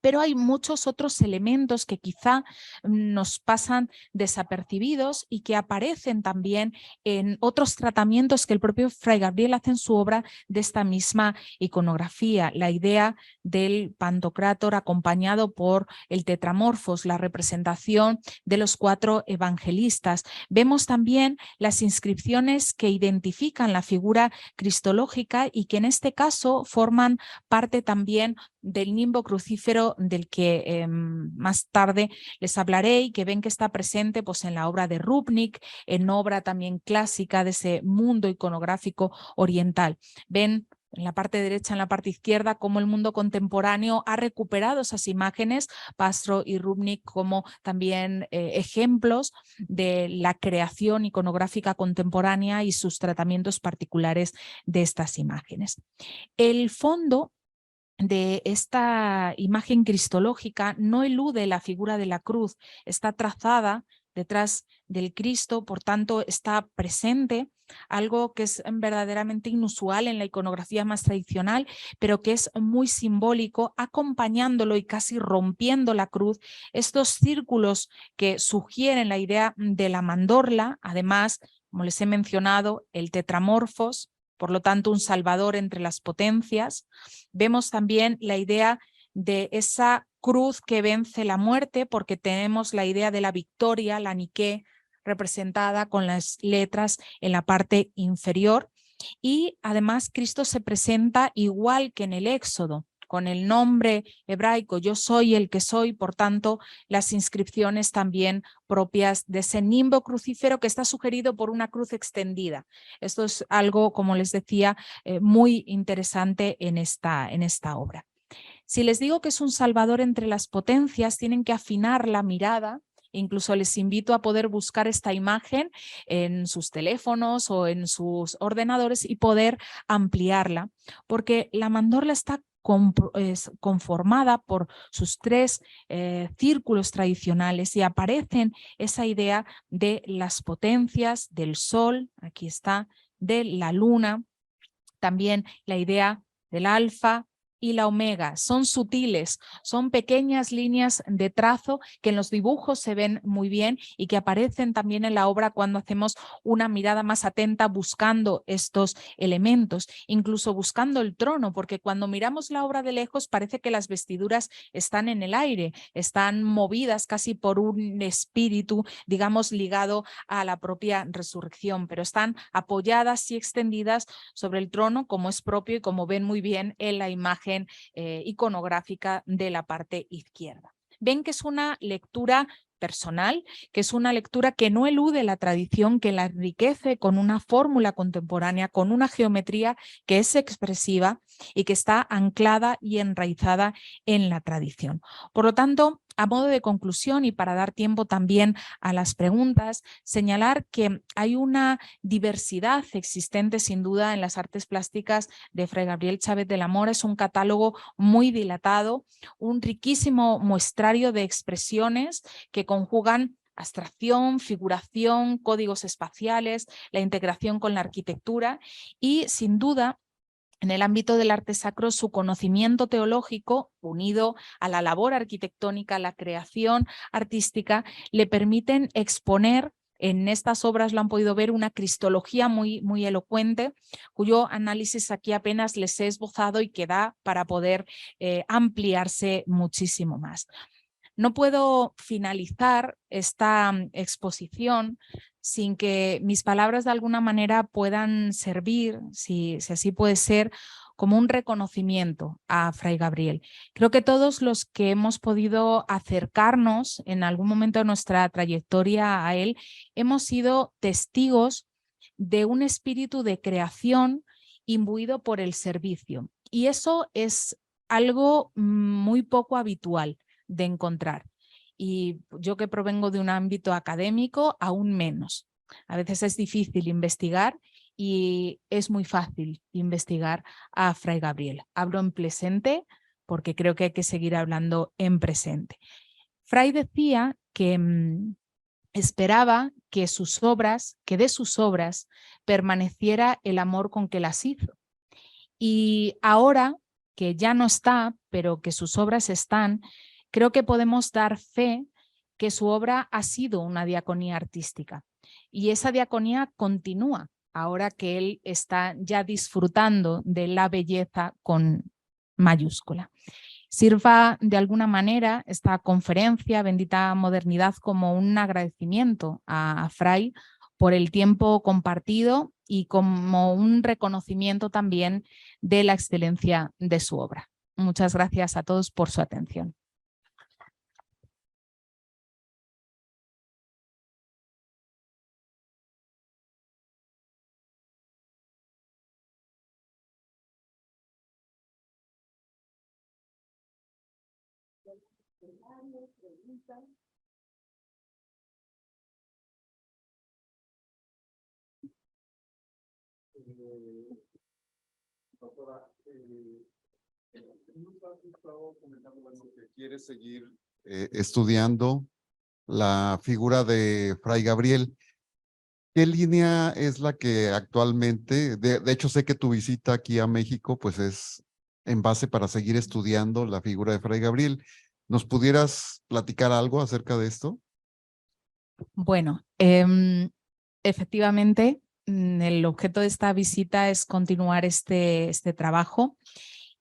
Pero hay muchos otros elementos que quizá nos pasan desapercibidos y que aparecen también en otros tratamientos que el propio Fray Gabriel hace en su obra de esta misma iconografía. La idea del Pantocrátor acompañado por el Tetramorfos, la representación de los 4 evangelistas. Vemos también las inscripciones que identifican la figura cristológica y que en este caso forman parte también del nimbo crucífero del que más tarde les hablaré y que ven que está presente pues, en la obra de Rubnik, en obra también clásica de ese mundo iconográfico oriental. Ven en la parte derecha, en la parte izquierda, cómo el mundo contemporáneo ha recuperado esas imágenes, Pastro y Rubnik como también ejemplos de la creación iconográfica contemporánea y sus tratamientos particulares de estas imágenes. El fondo de esta imagen cristológica no elude la figura de la cruz, está trazada detrás del Cristo, por tanto está presente, algo que es verdaderamente inusual en la iconografía más tradicional, pero que es muy simbólico, acompañándolo y casi rompiendo la cruz, estos círculos que sugieren la idea de la mandorla, además, como les he mencionado, el tetramorfos, por lo tanto un salvador entre las potencias. Vemos también la idea de esa cruz que vence la muerte, porque tenemos la idea de la victoria, la Nike, representada con las letras en la parte inferior. Y además Cristo se presenta igual que en el Éxodo, con el nombre hebraico, yo soy el que soy, por tanto, las inscripciones también propias de ese nimbo crucífero que está sugerido por una cruz extendida. Esto es algo, como les decía, muy interesante en esta obra. Si les digo que es un salvador entre las potencias, tienen que afinar la mirada. Incluso les invito a poder buscar esta imagen en sus teléfonos o en sus ordenadores y poder ampliarla, porque la mandorla está conformada por sus 3 círculos tradicionales y aparecen esa idea de las potencias, del sol, aquí está, de la luna, también la idea del alfa y la omega. Son sutiles, son pequeñas líneas de trazo que en los dibujos se ven muy bien y que aparecen también en la obra cuando hacemos una mirada más atenta buscando estos elementos, incluso buscando el trono, porque cuando miramos la obra de lejos parece que las vestiduras están en el aire, están movidas casi por un espíritu, digamos, ligado a la propia resurrección, pero están apoyadas y extendidas sobre el trono, como es propio y como ven muy bien en la imagen iconográfica de la parte izquierda. Ven que es una lectura personal, que es una lectura que no elude la tradición, que la enriquece con una fórmula contemporánea, con una geometría que es expresiva y que está anclada y enraizada en la tradición. Por lo tanto, a modo de conclusión y para dar tiempo también a las preguntas, señalar que hay una diversidad existente sin duda en las artes plásticas de Fray Gabriel Chávez de la Mora. Es un catálogo muy dilatado, un riquísimo muestrario de expresiones que conjugan abstracción, figuración, códigos espaciales, la integración con la arquitectura y sin duda En el ámbito del arte sacro, su conocimiento teológico, unido a la labor arquitectónica, a la creación artística, le permiten exponer, en estas obras lo han podido ver, una cristología muy, muy elocuente, cuyo análisis aquí apenas les he esbozado y que da para poder ampliarse muchísimo más. No puedo finalizar esta exposición sin que mis palabras de alguna manera puedan servir, si así puede ser, como un reconocimiento a Fray Gabriel. Creo que todos los que hemos podido acercarnos en algún momento de nuestra trayectoria a él, hemos sido testigos de un espíritu de creación imbuido por el servicio. Y eso es algo muy poco habitual de encontrar. Y yo que provengo de un ámbito académico, aún menos. A veces es difícil investigar y es muy fácil investigar a Fray Gabriel. Hablo en presente porque creo que hay que seguir hablando en presente. Fray decía que esperaba que de sus obras permaneciera el amor con que las hizo. Y ahora que ya no está, pero que sus obras están, creo que podemos dar fe que su obra ha sido una diaconía artística. Y esa diaconía continúa ahora que él está ya disfrutando de la belleza con mayúscula. Sirva de alguna manera esta conferencia, Bendita Modernidad, como un agradecimiento a Fray por el tiempo compartido y como un reconocimiento también de la excelencia de su obra. Muchas gracias a todos por su atención. Doctora, nos has estado comentando que quieres seguir estudiando la figura de Fray Gabriel. ¿Qué línea es la que actualmente, de hecho sé que tu visita aquí a México pues es en base para seguir estudiando la figura de Fray Gabriel? ¿Nos pudieras platicar algo acerca de esto? Bueno, efectivamente, el objeto de esta visita es continuar este trabajo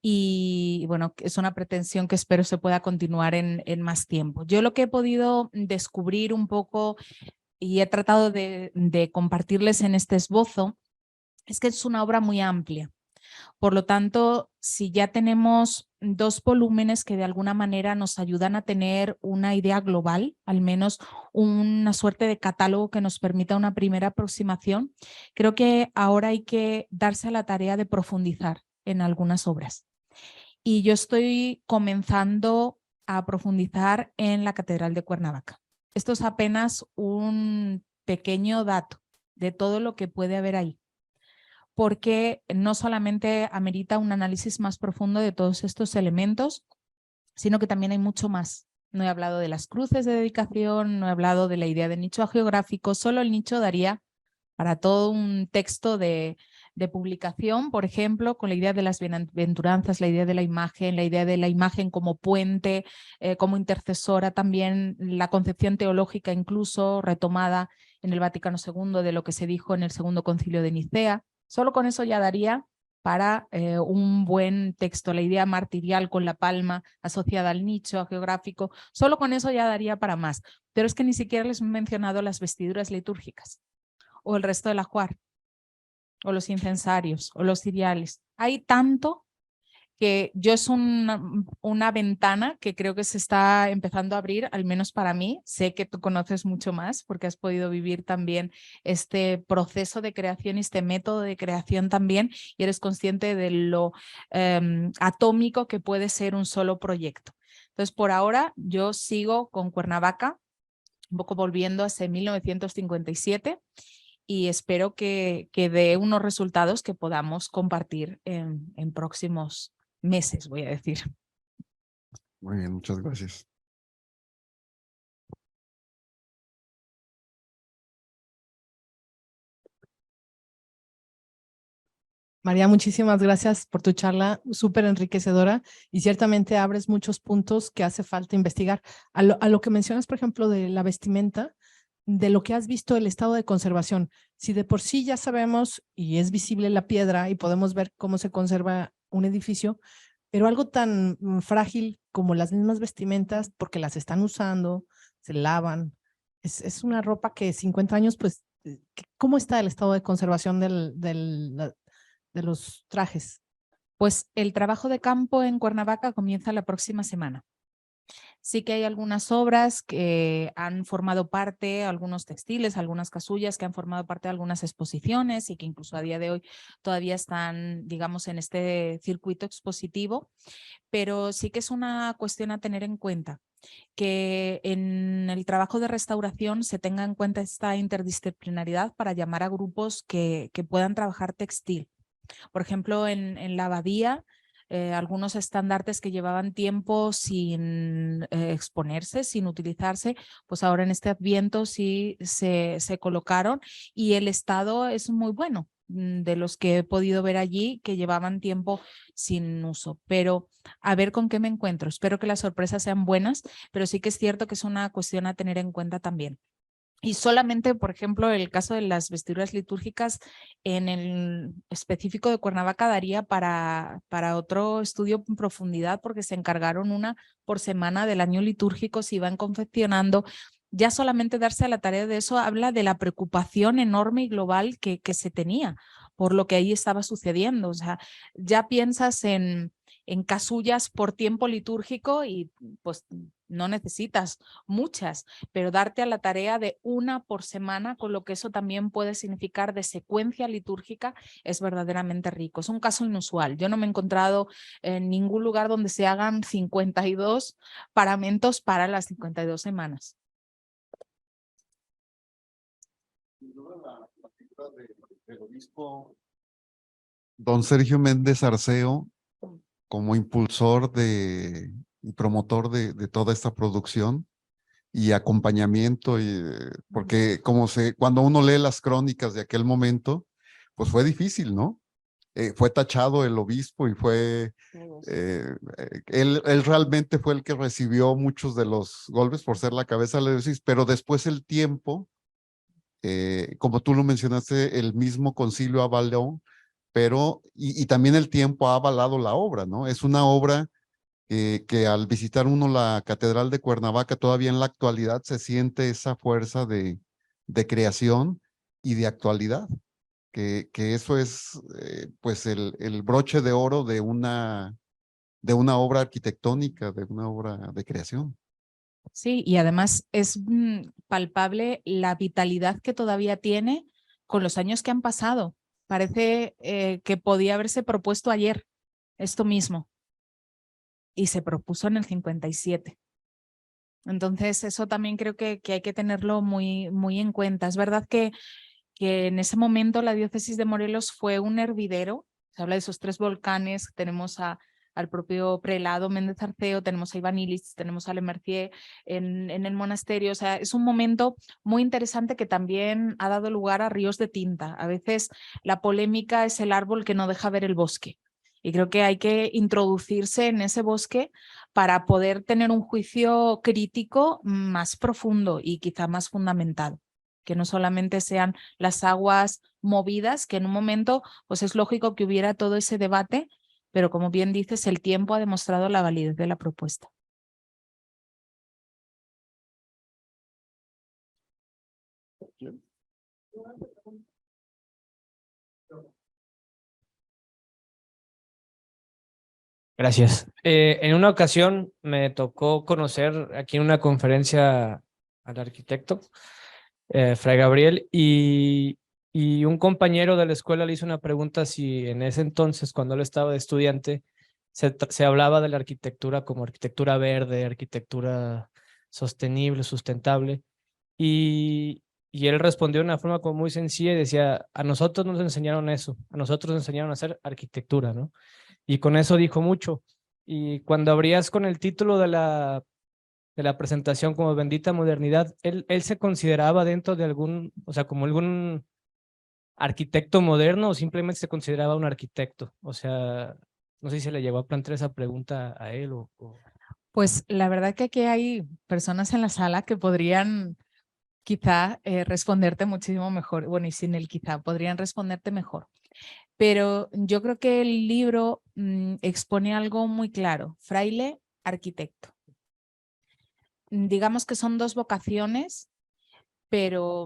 y bueno, es una pretensión que espero se pueda continuar en más tiempo. Yo lo que he podido descubrir un poco y he tratado de compartirles en este esbozo es que es una obra muy amplia. Por lo tanto, si ya tenemos 2 volúmenes que de alguna manera nos ayudan a tener una idea global, al menos una suerte de catálogo que nos permita una primera aproximación, creo que ahora hay que darse a la tarea de profundizar en algunas obras. Y yo estoy comenzando a profundizar en la Catedral de Cuernavaca. Esto es apenas un pequeño dato de todo lo que puede haber ahí, porque no solamente amerita un análisis más profundo de todos estos elementos, sino que también hay mucho más. No he hablado de las cruces de dedicación, no he hablado de la idea de nicho geográfico, solo el nicho daría para todo un texto de publicación, por ejemplo, con la idea de las bienaventuranzas, la idea de la imagen como puente, como intercesora, también la concepción teológica incluso retomada en el Vaticano II de lo que se dijo en el Segundo Concilio de Nicea. Solo con eso ya daría para un buen texto, la idea martirial con la palma asociada al nicho geográfico, solo con eso ya daría para más. Pero es que ni siquiera les he mencionado las vestiduras litúrgicas o el resto del ajuar, o los incensarios, o los ciriales. Hay tanto que yo es una ventana que creo que se está empezando a abrir, al menos para mí. Sé que tú conoces mucho más porque has podido vivir también este proceso de creación y este método de creación también y eres consciente de lo atómico que puede ser un solo proyecto. Entonces, por ahora yo sigo con Cuernavaca, un poco volviendo hacia 1957 y espero que dé unos resultados que podamos compartir en próximos meses, voy a decir. Muy bien, muchas gracias. María, muchísimas gracias por tu charla, súper enriquecedora y ciertamente abres muchos puntos que hace falta investigar. A lo que mencionas, por ejemplo, de la vestimenta, de lo que has visto el estado de conservación. Si de por sí ya sabemos y es visible la piedra y podemos ver cómo se conserva un edificio, pero algo tan frágil como las mismas vestimentas, porque las están usando, se lavan, es una ropa que 50 años, pues, ¿cómo está el estado de conservación de los trajes? Pues el trabajo de campo en Cuernavaca comienza la próxima semana. Sí que hay algunas obras que han formado parte, algunos textiles, algunas casullas que han formado parte de algunas exposiciones y que incluso a día de hoy todavía están, digamos, en este circuito expositivo, pero sí que es una cuestión a tener en cuenta que en el trabajo de restauración se tenga en cuenta esta interdisciplinaridad para llamar a grupos que puedan trabajar textil. Por ejemplo, en la abadía, algunos estandartes que llevaban tiempo sin exponerse, sin utilizarse, pues ahora en este Adviento sí se colocaron y el estado es muy bueno de los que he podido ver allí que llevaban tiempo sin uso, pero a ver con qué me encuentro. Espero que las sorpresas sean buenas, pero sí que es cierto que es una cuestión a tener en cuenta también. Y solamente, por ejemplo, el caso de las vestiduras litúrgicas en el específico de Cuernavaca daría para otro estudio en profundidad porque se encargaron una por semana del año litúrgico, se iban confeccionando. Ya solamente darse a la tarea de eso habla de la preocupación enorme y global que se tenía por lo que ahí estaba sucediendo. O sea, ya piensas en casullas por tiempo litúrgico y pues no necesitas muchas, pero darte a la tarea de una por semana, con lo que eso también puede significar de secuencia litúrgica, es verdaderamente rico. Es un caso inusual. Yo no me he encontrado en ningún lugar donde se hagan 52 paramentos para las 52 semanas. La figura del obispo don Sergio Méndez Arceo, como impulsor y promotor de toda esta producción y acompañamiento, porque cuando uno lee las crónicas de aquel momento, pues fue difícil, ¿no? Fue tachado el obispo y él realmente fue el que recibió muchos de los golpes por ser la cabeza de la diócesis, pero después el tiempo, como tú lo mencionaste, el mismo concilio avaló, y también el tiempo ha avalado la obra, ¿no? Es una obra que al visitar uno la Catedral de Cuernavaca, todavía en la actualidad se siente esa fuerza de creación y de actualidad, que eso es pues el broche de oro de una obra arquitectónica, de una obra de creación. Sí, y además es palpable la vitalidad que todavía tiene con los años que han pasado. Parece que podía haberse propuesto ayer esto mismo y se propuso en el 57. Entonces eso también creo que hay que tenerlo muy, muy en cuenta. Es verdad que en ese momento la diócesis de Morelos fue un hervidero. Se habla de esos 3 volcanes, tenemos al propio prelado Méndez Arceo, tenemos a Iván Illich, tenemos a Le Mercier en el monasterio. O sea, es un momento muy interesante que también ha dado lugar a ríos de tinta. A veces la polémica es el árbol que no deja ver el bosque. Y creo que hay que introducirse en ese bosque para poder tener un juicio crítico más profundo y quizá más fundamentado, que no solamente sean las aguas movidas, que en un momento pues es lógico que hubiera todo ese debate, pero como bien dices, el tiempo ha demostrado la validez de la propuesta. Gracias. En una ocasión me tocó conocer aquí en una conferencia al arquitecto, Fray Gabriel, y un compañero de la escuela le hizo una pregunta si en ese entonces, cuando él estaba de estudiante, se hablaba de la arquitectura como arquitectura verde, arquitectura sostenible, sustentable, y él respondió de una forma como muy sencilla y decía, a nosotros nos enseñaron eso, a nosotros nos enseñaron a hacer arquitectura, ¿no? Y con eso dijo mucho. Y cuando abrías con el título de la presentación como Bendita Modernidad, él se consideraba dentro de algún, o sea, como arquitecto moderno o simplemente se consideraba un arquitecto? O sea, no sé si se le llegó a plantear esa pregunta a él o... Pues la verdad que aquí hay personas en la sala que podrían quizá responderte muchísimo mejor. Bueno, y sin el quizá, podrían responderte mejor. Pero yo creo que el libro expone algo muy claro: fraile, arquitecto. Digamos que son dos vocaciones, pero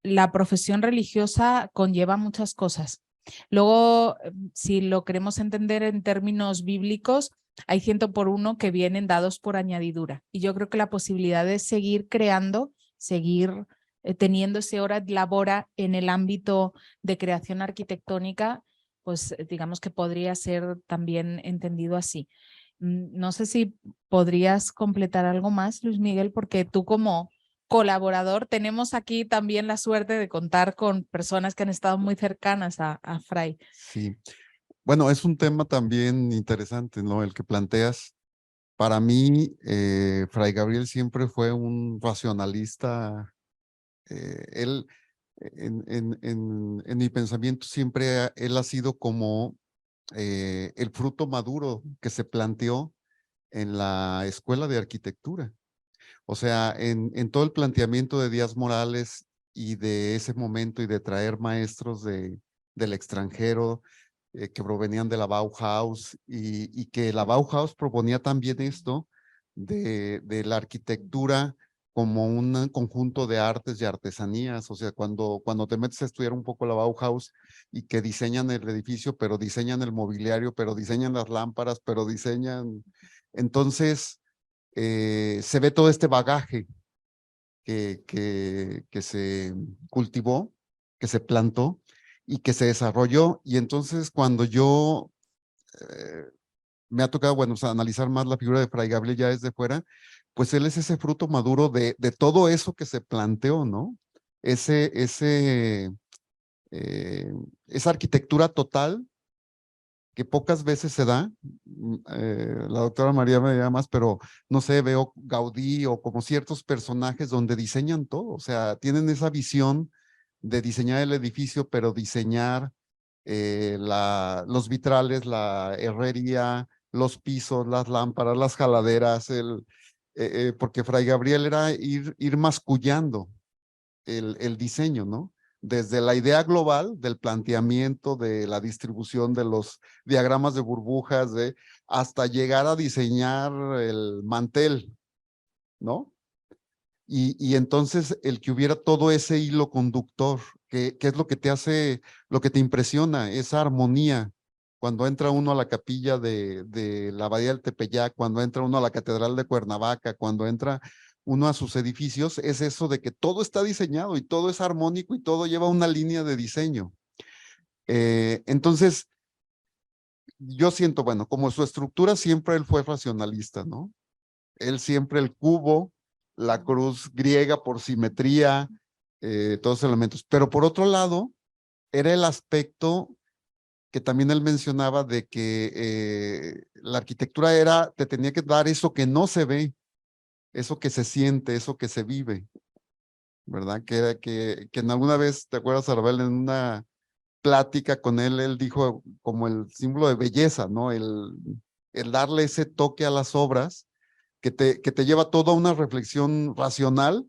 la profesión religiosa conlleva muchas cosas. Luego, si lo queremos entender en términos bíblicos, hay 100 por 1 que vienen dados por añadidura. Y yo creo que la posibilidad de seguir creando, seguir teniendo ese hora de labora en el ámbito de creación arquitectónica, pues digamos que podría ser también entendido así. No sé si podrías completar algo más, Luis Miguel, porque tú como colaborador tenemos aquí también la suerte de contar con personas que han estado muy cercanas a Fray. Sí. Bueno, es un tema también interesante, ¿no? El que planteas. Para mí, Fray Gabriel siempre fue un racionalista. Él, en mi pensamiento, siempre él ha sido como el fruto maduro que se planteó en la Escuela de Arquitectura. O sea, en todo el planteamiento de Díaz Morales y de ese momento y de traer maestros del extranjero que provenían de la Bauhaus y que la Bauhaus proponía también esto de la arquitectura como un conjunto de artes y artesanías. O sea, cuando te metes a estudiar un poco la Bauhaus y que diseñan el edificio, pero diseñan el mobiliario, pero diseñan las lámparas, pero diseñan... Entonces, se ve todo este bagaje que se cultivó, que se plantó y que se desarrolló. Y entonces cuando yo me ha tocado, bueno, o sea, analizar más la figura de Fray Gabriel ya desde fuera, pues él es ese fruto maduro de todo eso que se planteó, ¿no? Esa arquitectura total que pocas veces se da. La doctora María me llama más, pero no sé, veo Gaudí o como ciertos personajes donde diseñan todo, o sea, tienen esa visión de diseñar el edificio, pero diseñar los vitrales, la herrería, los pisos, las lámparas, las jaladeras, porque Fray Gabriel era ir mascullando el diseño, ¿no? Desde la idea global del planteamiento de la distribución de los diagramas de burbujas, hasta llegar a diseñar el mantel, ¿no? Y entonces el que hubiera todo ese hilo conductor, que es lo que te hace, lo que te impresiona, esa armonía. Cuando entra uno a la capilla de la Abadía del Tepeyac, cuando entra uno a la Catedral de Cuernavaca, cuando entra uno a sus edificios, es eso de que todo está diseñado y todo es armónico y todo lleva una línea de diseño. Entonces, yo siento, bueno, como su estructura siempre él fue racionalista, ¿no? Él siempre el cubo, la cruz griega por simetría, todos los elementos. Pero por otro lado, era el aspecto que también él mencionaba de que la arquitectura te tenía que dar eso que no se ve, eso que se siente, eso que se vive, ¿verdad? Que era que en alguna vez, ¿te acuerdas, Arabel, en una plática con él dijo como el símbolo de belleza, ¿no? El darle ese toque a las obras que te lleva toda una reflexión racional,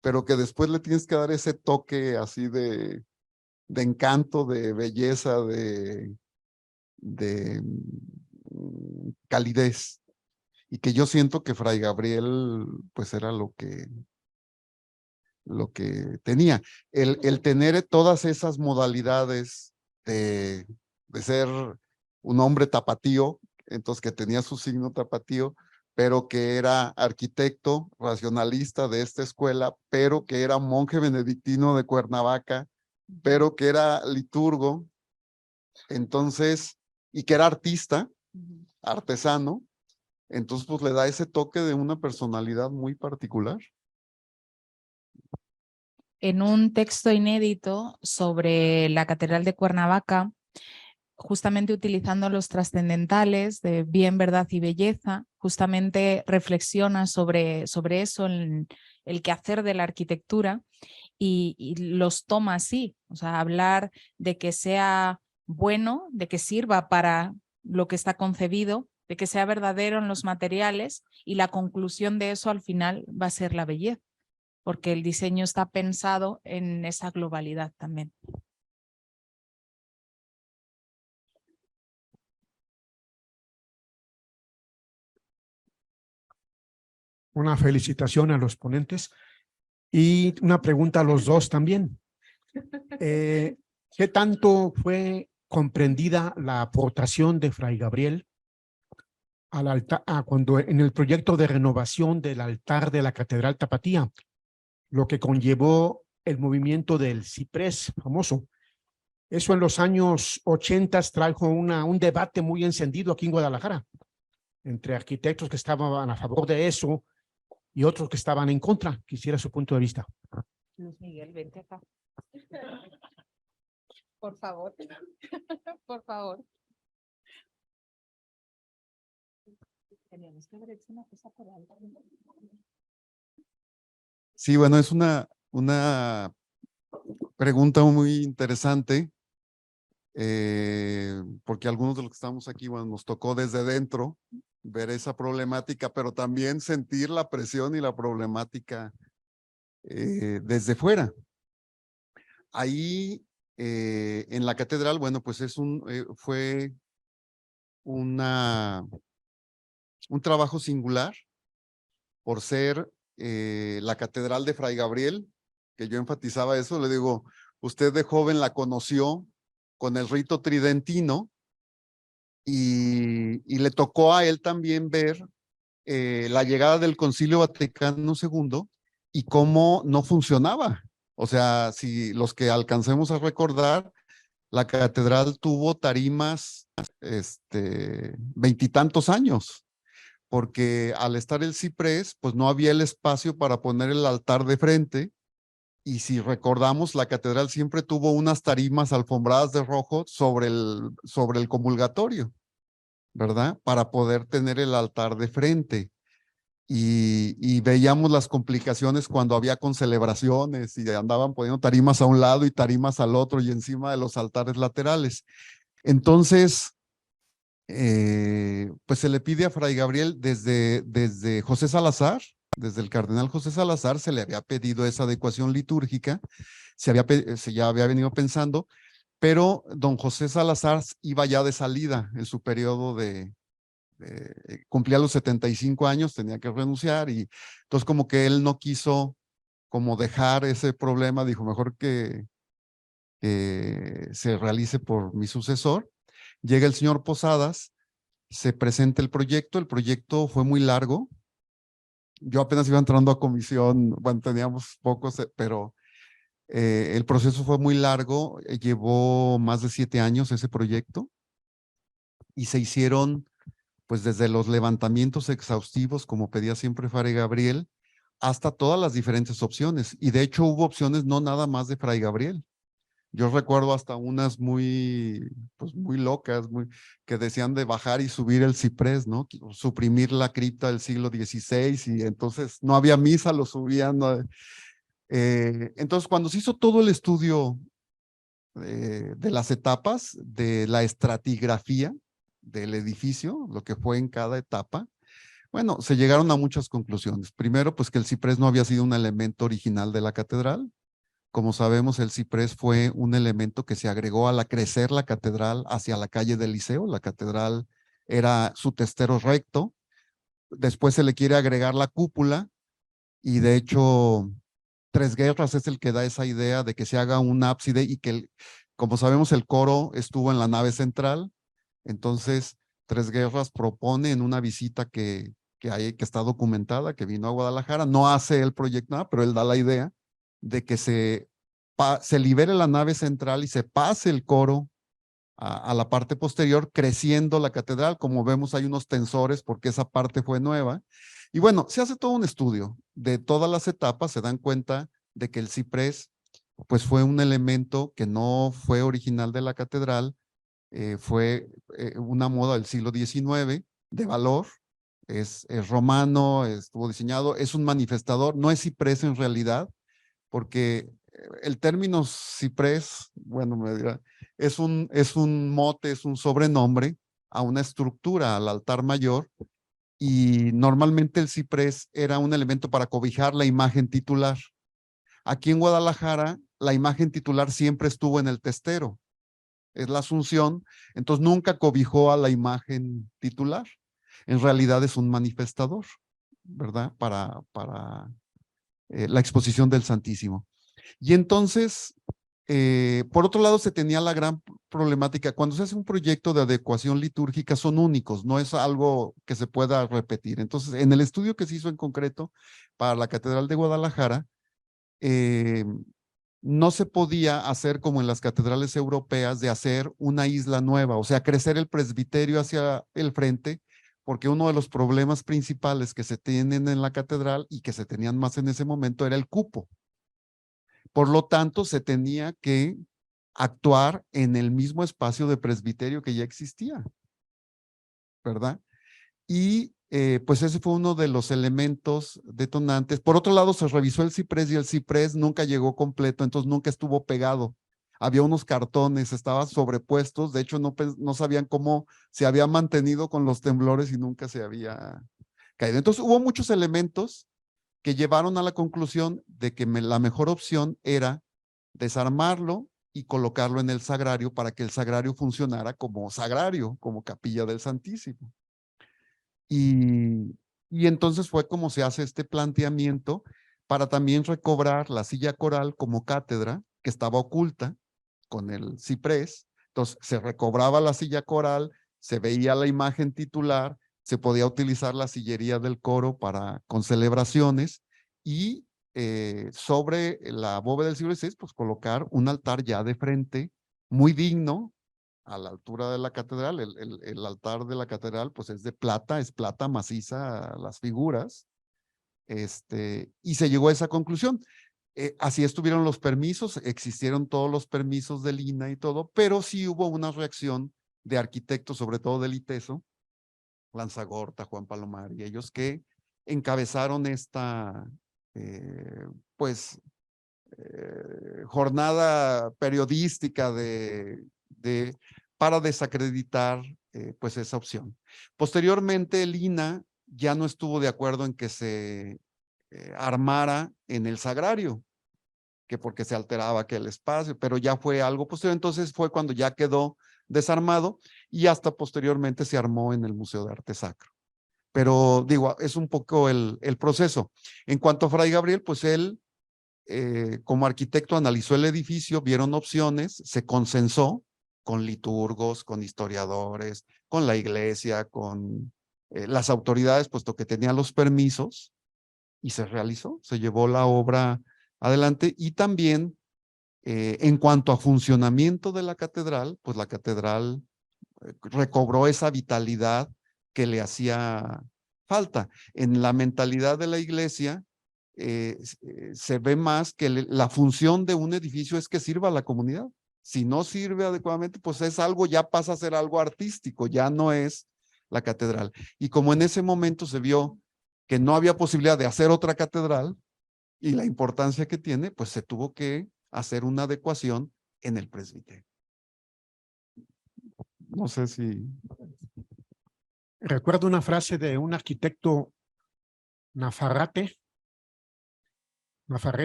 pero que después le tienes que dar ese toque así de encanto, de belleza, de calidez. Y que yo siento que Fray Gabriel pues era lo que tenía. El tener todas esas modalidades de ser un hombre tapatío, entonces que tenía su signo tapatío, pero que era arquitecto racionalista de esta escuela, pero que era monje benedictino de Cuernavaca, pero que era liturgo, entonces, y que era artista, artesano, entonces pues le da ese toque de una personalidad muy particular. En un texto inédito sobre la Catedral de Cuernavaca, justamente utilizando los trascendentales de bien, verdad y belleza, justamente reflexiona sobre eso, el quehacer de la arquitectura, y los toma así, o sea, hablar de que sea bueno, de que sirva para lo que está concebido, de que sea verdadero en los materiales y la conclusión de eso al final va a ser la belleza, porque el diseño está pensado en esa globalidad también. Una felicitación a los ponentes y una pregunta a los dos también. ¿Qué tanto fue comprendida la aportación de Fray Gabriel al altar, cuando en el proyecto de renovación del altar de la Catedral Tapatía, lo que conllevó el movimiento del ciprés famoso? Eso en los años 80 trajo un debate muy encendido aquí en Guadalajara, entre arquitectos que estaban a favor de eso y otros que estaban en contra. Quisiera su punto de vista. Luis Miguel, vente acá. Por favor, por favor. Teníamos que haber hecho una cosa por algo. Sí, bueno, es una pregunta muy interesante, porque algunos de los que estamos aquí, bueno, nos tocó desde dentro ver esa problemática, pero también sentir la presión y la problemática desde fuera. Ahí en la catedral, bueno, pues fue un trabajo singular por ser la catedral de Fray Gabriel, que yo enfatizaba eso. Le digo, usted de joven la conoció con el rito tridentino y le tocó a él también ver la llegada del Concilio Vaticano II y cómo no funcionaba. O sea, si los que alcancemos a recordar, la catedral tuvo tarimas veintitantos años, porque al estar el ciprés, pues no había el espacio para poner el altar de frente. Y si recordamos, la catedral siempre tuvo unas tarimas alfombradas de rojo sobre el comulgatorio, ¿verdad? Para poder tener el altar de frente. Y veíamos las complicaciones cuando había concelebraciones y andaban poniendo tarimas a un lado y tarimas al otro y encima de los altares laterales. Entonces, pues se le pide a Fray Gabriel desde José Salazar, desde el cardenal José Salazar, se le había pedido esa adecuación litúrgica, se ya había venido pensando, pero don José Salazar iba ya de salida en su periodo cumplía los 75 años, tenía que renunciar y entonces como que él no quiso como dejar ese problema, dijo mejor que se realice por mi sucesor. Llega el señor Posadas, se presenta el proyecto fue muy largo. Yo apenas iba entrando a comisión, bueno, teníamos pocos, pero el proceso fue muy largo, llevó más de 7 años ese proyecto y se hicieron pues desde los levantamientos exhaustivos, como pedía siempre Fray Gabriel, hasta todas las diferentes opciones. Y de hecho hubo opciones no nada más de Fray Gabriel. Yo recuerdo hasta unas pues muy locas, que decían de bajar y subir el ciprés, ¿no? Suprimir la cripta del siglo XVI y entonces no había misa, lo subían. ¿No? Entonces cuando se hizo todo el estudio de las etapas, de la estratigrafía del edificio, lo que fue en cada etapa, bueno, se llegaron a muchas conclusiones. Primero, pues que el ciprés no había sido un elemento original de la catedral. Como sabemos, el ciprés fue un elemento que se agregó al crecer la catedral hacia la calle del Liceo. La catedral era su testero recto. Después se le quiere agregar la cúpula y de hecho Tres Guerras es el que da esa idea de que se haga un ábside y que, como sabemos, el coro estuvo en la nave central. Entonces, Tres Guerras propone en una visita que está documentada, que vino a Guadalajara, no hace el proyecto nada, pero él da la idea de que se libere la nave central y se pase el coro a la parte posterior, creciendo la catedral. Como vemos, hay unos tensores porque esa parte fue nueva. Y bueno, se hace todo un estudio de todas las etapas, se dan cuenta de que el ciprés pues fue un elemento que no fue original de la catedral, fue una moda del siglo XIX de valor, es romano, estuvo diseñado, es un manifestador, no es ciprés en realidad, porque el término ciprés, bueno, me dirá, es un mote, es un sobrenombre a una estructura, al altar mayor, y normalmente el ciprés era un elemento para cobijar la imagen titular. Aquí en Guadalajara, la imagen titular siempre estuvo en el testero, es la Asunción, entonces nunca cobijó a la imagen titular. En realidad es un manifestador, ¿verdad? Para la exposición del Santísimo. Y entonces, por otro lado, se tenía la gran problemática. Cuando se hace un proyecto de adecuación litúrgica, son únicos, no es algo que se pueda repetir. Entonces, en el estudio que se hizo en concreto para la Catedral de Guadalajara, no se podía hacer como en las catedrales europeas de hacer una isla nueva, o sea, crecer el presbiterio hacia el frente, porque uno de los problemas principales que se tienen en la catedral y que se tenían más en ese momento era el cupo. Por lo tanto, se tenía que actuar en el mismo espacio de presbiterio que ya existía, ¿verdad? Y pues ese fue uno de los elementos detonantes. Por otro lado, se revisó el ciprés y el ciprés nunca llegó completo, entonces nunca estuvo pegado. Había unos cartones, estaban sobrepuestos, de hecho no sabían cómo se había mantenido con los temblores y nunca se había caído. Entonces hubo muchos elementos que llevaron a la conclusión de que la mejor opción era desarmarlo y colocarlo en el sagrario para que el sagrario funcionara como sagrario, como capilla del Santísimo. Y entonces fue como se hace este planteamiento para también recobrar la silla coral como cátedra que estaba oculta con el ciprés. Entonces se recobraba la silla coral, se veía la imagen titular, se podía utilizar la sillería del coro con celebraciones y sobre la bóveda del siglo XVI, pues colocar un altar ya de frente, muy digno, a la altura de la catedral. El altar de la catedral pues es de plata, es plata maciza las figuras, y se llegó a esa conclusión. Así estuvieron los permisos, existieron todos los permisos del INAH y todo, pero sí hubo una reacción de arquitectos, sobre todo del ITESO, Lanzagorta, Juan Palomar y ellos que encabezaron esta jornada periodística para desacreditar pues esa opción. Posteriormente el INAH ya no estuvo de acuerdo en que se armara en el sagrario, que porque se alteraba aquel espacio, pero ya fue algo posterior. Entonces fue cuando ya quedó desarmado y hasta posteriormente se armó en el Museo de Arte Sacro. Pero digo, es un poco el proceso. En cuanto a Fray Gabriel, pues él como arquitecto analizó el edificio, vieron opciones, se consensó con liturgos, con historiadores, con la iglesia, con las autoridades, puesto que tenía los permisos, y se realizó, se llevó la obra adelante. Y también en cuanto a funcionamiento de la catedral, pues la catedral recobró esa vitalidad que le hacía falta. En la mentalidad de la iglesia se ve más que la función de un edificio es que sirva a la comunidad. Si no sirve adecuadamente, pues es algo, ya pasa a ser algo artístico, ya no es la catedral. Y como en ese momento se vio que no había posibilidad de hacer otra catedral y la importancia que tiene, pues se tuvo que hacer una adecuación en el presbiterio. No sé si... Recuerdo una frase de un arquitecto Nafarrete,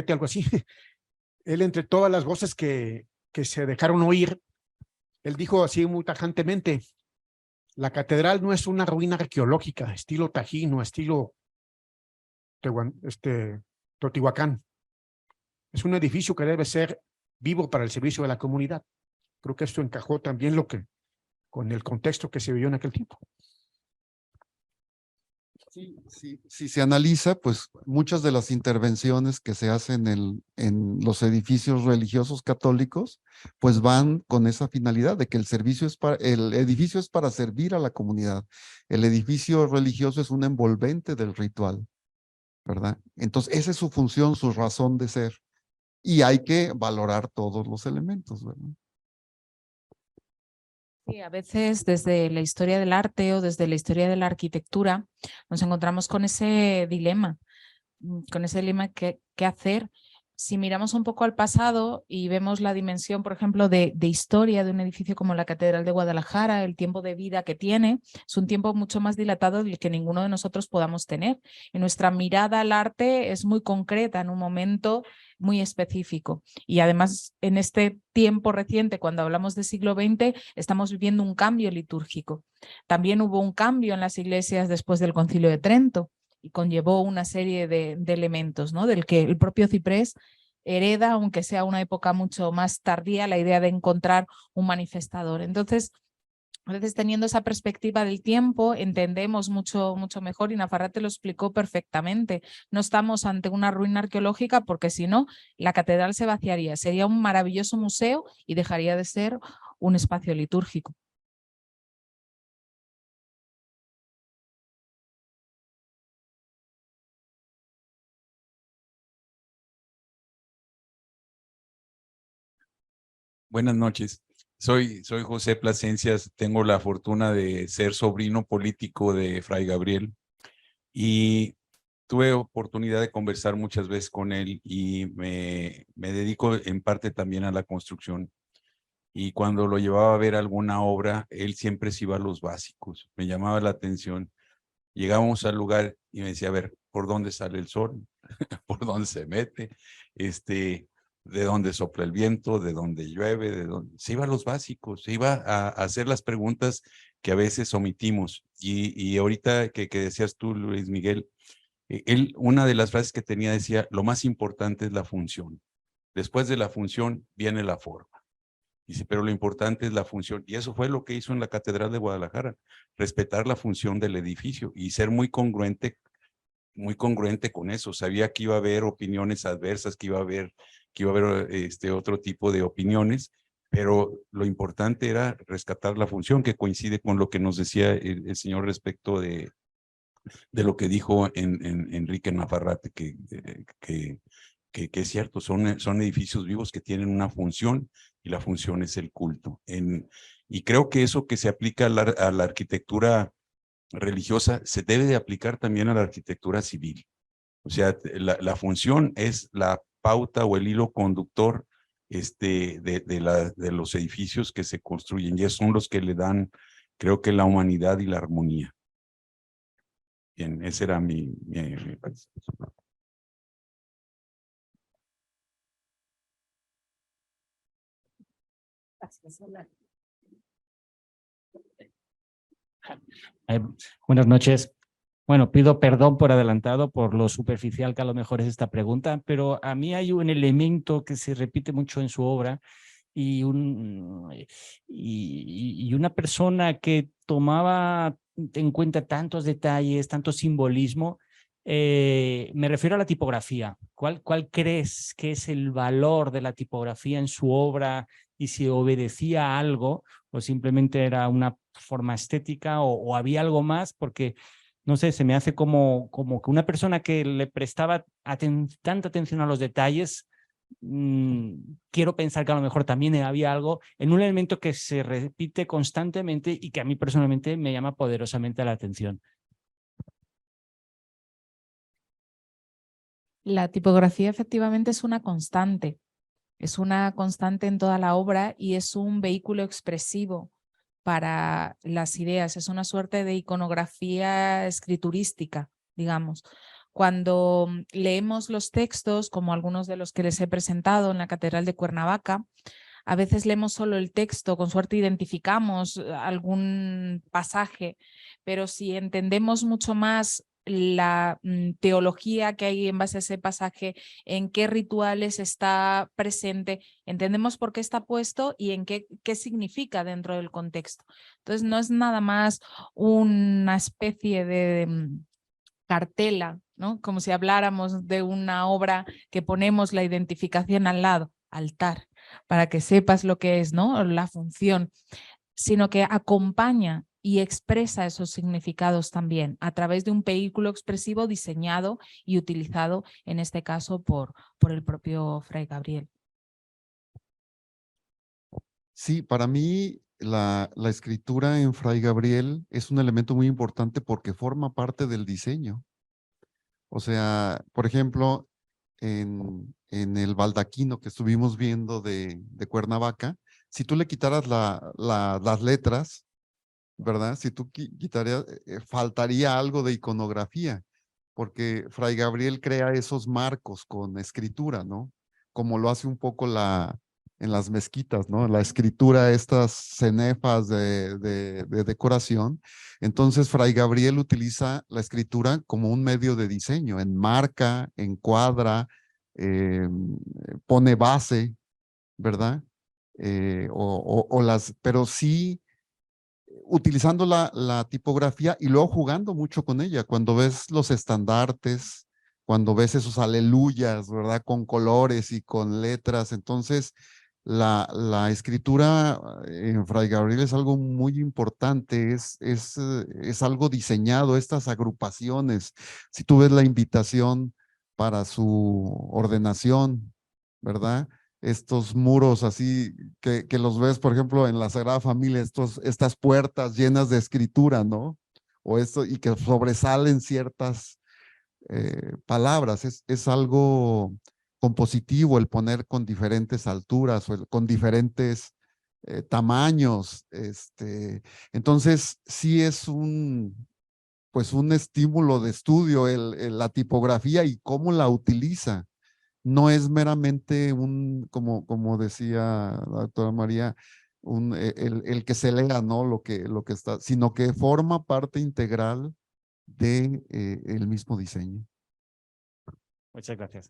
algo así. Él, entre todas las voces que se dejaron oír, él dijo así muy tajantemente: la catedral no es una ruina arqueológica, estilo Tajín o estilo Teotihuacán. Es un edificio que debe ser vivo para el servicio de la comunidad. Creo que esto encajó también con el contexto que se vivió en aquel tiempo. Sí, si se analiza, pues muchas de las intervenciones que se hacen en los edificios religiosos católicos, pues van con esa finalidad de que el edificio es para servir a la comunidad. El edificio religioso es un envolvente del ritual, ¿verdad? Entonces, esa es su función, su razón de ser. Y hay que valorar todos los elementos, ¿verdad? Sí, a veces desde la historia del arte o desde la historia de la arquitectura nos encontramos con ese dilema, qué hacer si miramos un poco al pasado y vemos la dimensión, por ejemplo, de historia de un edificio como la Catedral de Guadalajara, el tiempo de vida que tiene, es un tiempo mucho más dilatado del que ninguno de nosotros podamos tener. Y nuestra mirada al arte es muy concreta en un momento muy específico. Y además, en este tiempo reciente, cuando hablamos del siglo XX, estamos viviendo un cambio litúrgico. También hubo un cambio en las iglesias después del Concilio de Trento y conllevó una serie de elementos, ¿no? Del que el propio Ciprés hereda, aunque sea una época mucho más tardía, la idea de encontrar un manifestador. Entonces, a veces teniendo esa perspectiva del tiempo, entendemos mucho mejor, y Nafarrate lo explicó perfectamente. No estamos ante una ruina arqueológica porque si no, la catedral se vaciaría. Sería un maravilloso museo y dejaría de ser un espacio litúrgico. Buenas noches. Soy José Plasencias. Tengo la fortuna de ser sobrino político de Fray Gabriel y tuve oportunidad de conversar muchas veces con él y me dedico en parte también a la construcción. Y cuando lo llevaba a ver alguna obra, él siempre se iba a los básicos. Me llamaba la atención. Llegábamos al lugar y me decía, a ver, ¿por dónde sale el sol? ¿Por dónde se mete? De dónde sopla el viento, de dónde llueve, de dónde... Se iba a los básicos, se iba a hacer las preguntas que a veces omitimos. Y ahorita que decías tú, Luis Miguel, él, una de las frases que tenía decía, lo más importante es la función. Después de la función viene la forma. Dice, pero lo importante es la función. Y eso fue lo que hizo en la Catedral de Guadalajara, respetar la función del edificio y ser muy congruente con eso. Sabía que iba a haber opiniones adversas, que iba a haber otro tipo de opiniones, pero lo importante era rescatar la función, que coincide con lo que nos decía el señor respecto de lo que dijo Enrique Nafarrate, que es cierto, son edificios vivos que tienen una función y la función es el culto. Y creo que eso que se aplica a la arquitectura religiosa se debe de aplicar también a la arquitectura civil. O sea, la función es la pauta o el hilo conductor de los edificios que se construyen y son los que le dan, creo que la humanidad y la armonía. Bien, ese era mi parecer. Buenas noches. Bueno, pido perdón por adelantado por lo superficial que a lo mejor es esta pregunta, pero a mí hay un elemento que se repite mucho en su obra y una persona que tomaba en cuenta tantos detalles, tanto simbolismo. Me refiero a la tipografía. ¿Cuál crees que es el valor de la tipografía en su obra y si obedecía a algo o simplemente era una forma estética o había algo más? Porque, no sé, se me hace como que una persona que le prestaba tanta atención a los detalles, quiero pensar que a lo mejor también había algo en un elemento que se repite constantemente y que a mí personalmente me llama poderosamente la atención. La tipografía efectivamente es una constante en toda la obra y es un vehículo expresivo para las ideas, es una suerte de iconografía escriturística, digamos. Cuando leemos los textos, como algunos de los que les he presentado en la Catedral de Cuernavaca, a veces leemos solo el texto, con suerte identificamos algún pasaje, pero si entendemos mucho más la teología que hay en base a ese pasaje, en qué rituales está presente, entendemos por qué está puesto y en qué significa dentro del contexto. Entonces no es nada más una especie de cartela, ¿no? Como si habláramos de una obra que ponemos la identificación al lado, altar, para que sepas lo que es, ¿no? La función, sino que acompaña y expresa esos significados también a través de un vehículo expresivo diseñado y utilizado, en este caso, por el propio Fray Gabriel. Sí, para mí la escritura en Fray Gabriel es un elemento muy importante porque forma parte del diseño. O sea, por ejemplo, en el baldaquino que estuvimos viendo de Cuernavaca, si tú le quitaras las letras, ¿verdad? Si tú quitarías, faltaría algo de iconografía, porque Fray Gabriel crea esos marcos con escritura, ¿no? Como lo hace un poco en las mezquitas, ¿no? La escritura, estas cenefas de decoración. Entonces, Fray Gabriel utiliza la escritura como un medio de diseño, enmarca, encuadra, pone base, ¿verdad? Pero sí utilizando la tipografía y luego jugando mucho con ella. Cuando ves los estandartes, cuando ves esos aleluyas, ¿verdad? Con colores y con letras. Entonces, la escritura en Fray Gabriel es algo muy importante, es algo diseñado, estas agrupaciones. Si tú ves la invitación para su ordenación, ¿verdad? Estos muros así que los ves, por ejemplo, en la Sagrada Familia, estas puertas llenas de escritura, ¿no? Y que sobresalen ciertas palabras. Es algo compositivo el poner con diferentes alturas o con diferentes tamaños. Entonces, sí es pues un estímulo de estudio la tipografía y cómo la utiliza. No es meramente como decía la doctora María, el que se lea, ¿no? Lo que está, sino que forma parte integral de el mismo diseño. Muchas gracias.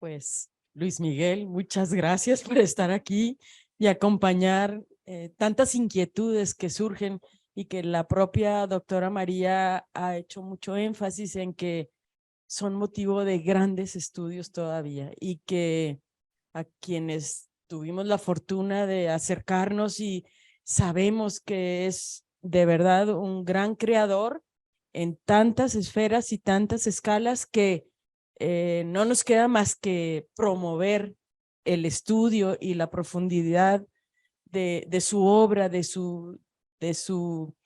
Pues Luis Miguel, muchas gracias por estar aquí y acompañar tantas inquietudes que surgen y que la propia doctora María ha hecho mucho énfasis en que son motivo de grandes estudios todavía y que a quienes tuvimos la fortuna de acercarnos y sabemos que es de verdad un gran creador en tantas esferas y tantas escalas que no nos queda más que promover el estudio y la profundidad de su obra, de su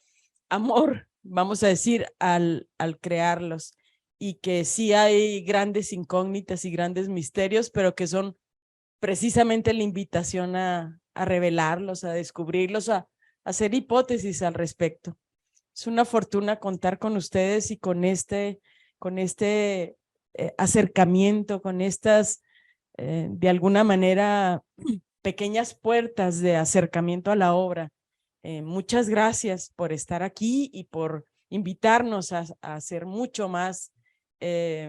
amor, vamos a decir, al crearlos. Y que sí hay grandes incógnitas y grandes misterios, pero que son precisamente la invitación a revelarlos, a descubrirlos, a hacer hipótesis al respecto. Es una fortuna contar con ustedes y con este acercamiento, con estas, de alguna manera, pequeñas puertas de acercamiento a la obra. Muchas gracias por estar aquí y por invitarnos a hacer mucho más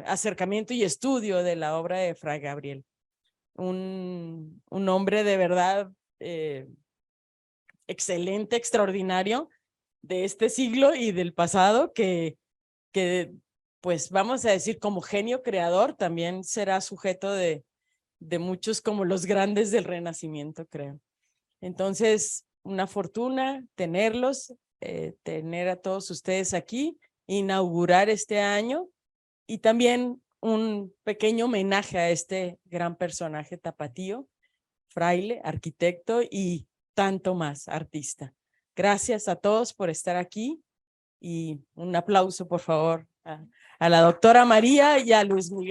acercamiento y estudio de la obra de Fray Gabriel. Un hombre de verdad excelente, extraordinario de este siglo y del pasado que pues vamos a decir como genio creador también será sujeto de muchos como los grandes del Renacimiento, creo. Entonces, una fortuna tenerlos, tener a todos ustedes aquí, inaugurar este año y también un pequeño homenaje a este gran personaje tapatío, fraile, arquitecto y tanto más, artista. Gracias a todos por estar aquí y un aplauso, por favor, a la doctora María y a Luis Miguel.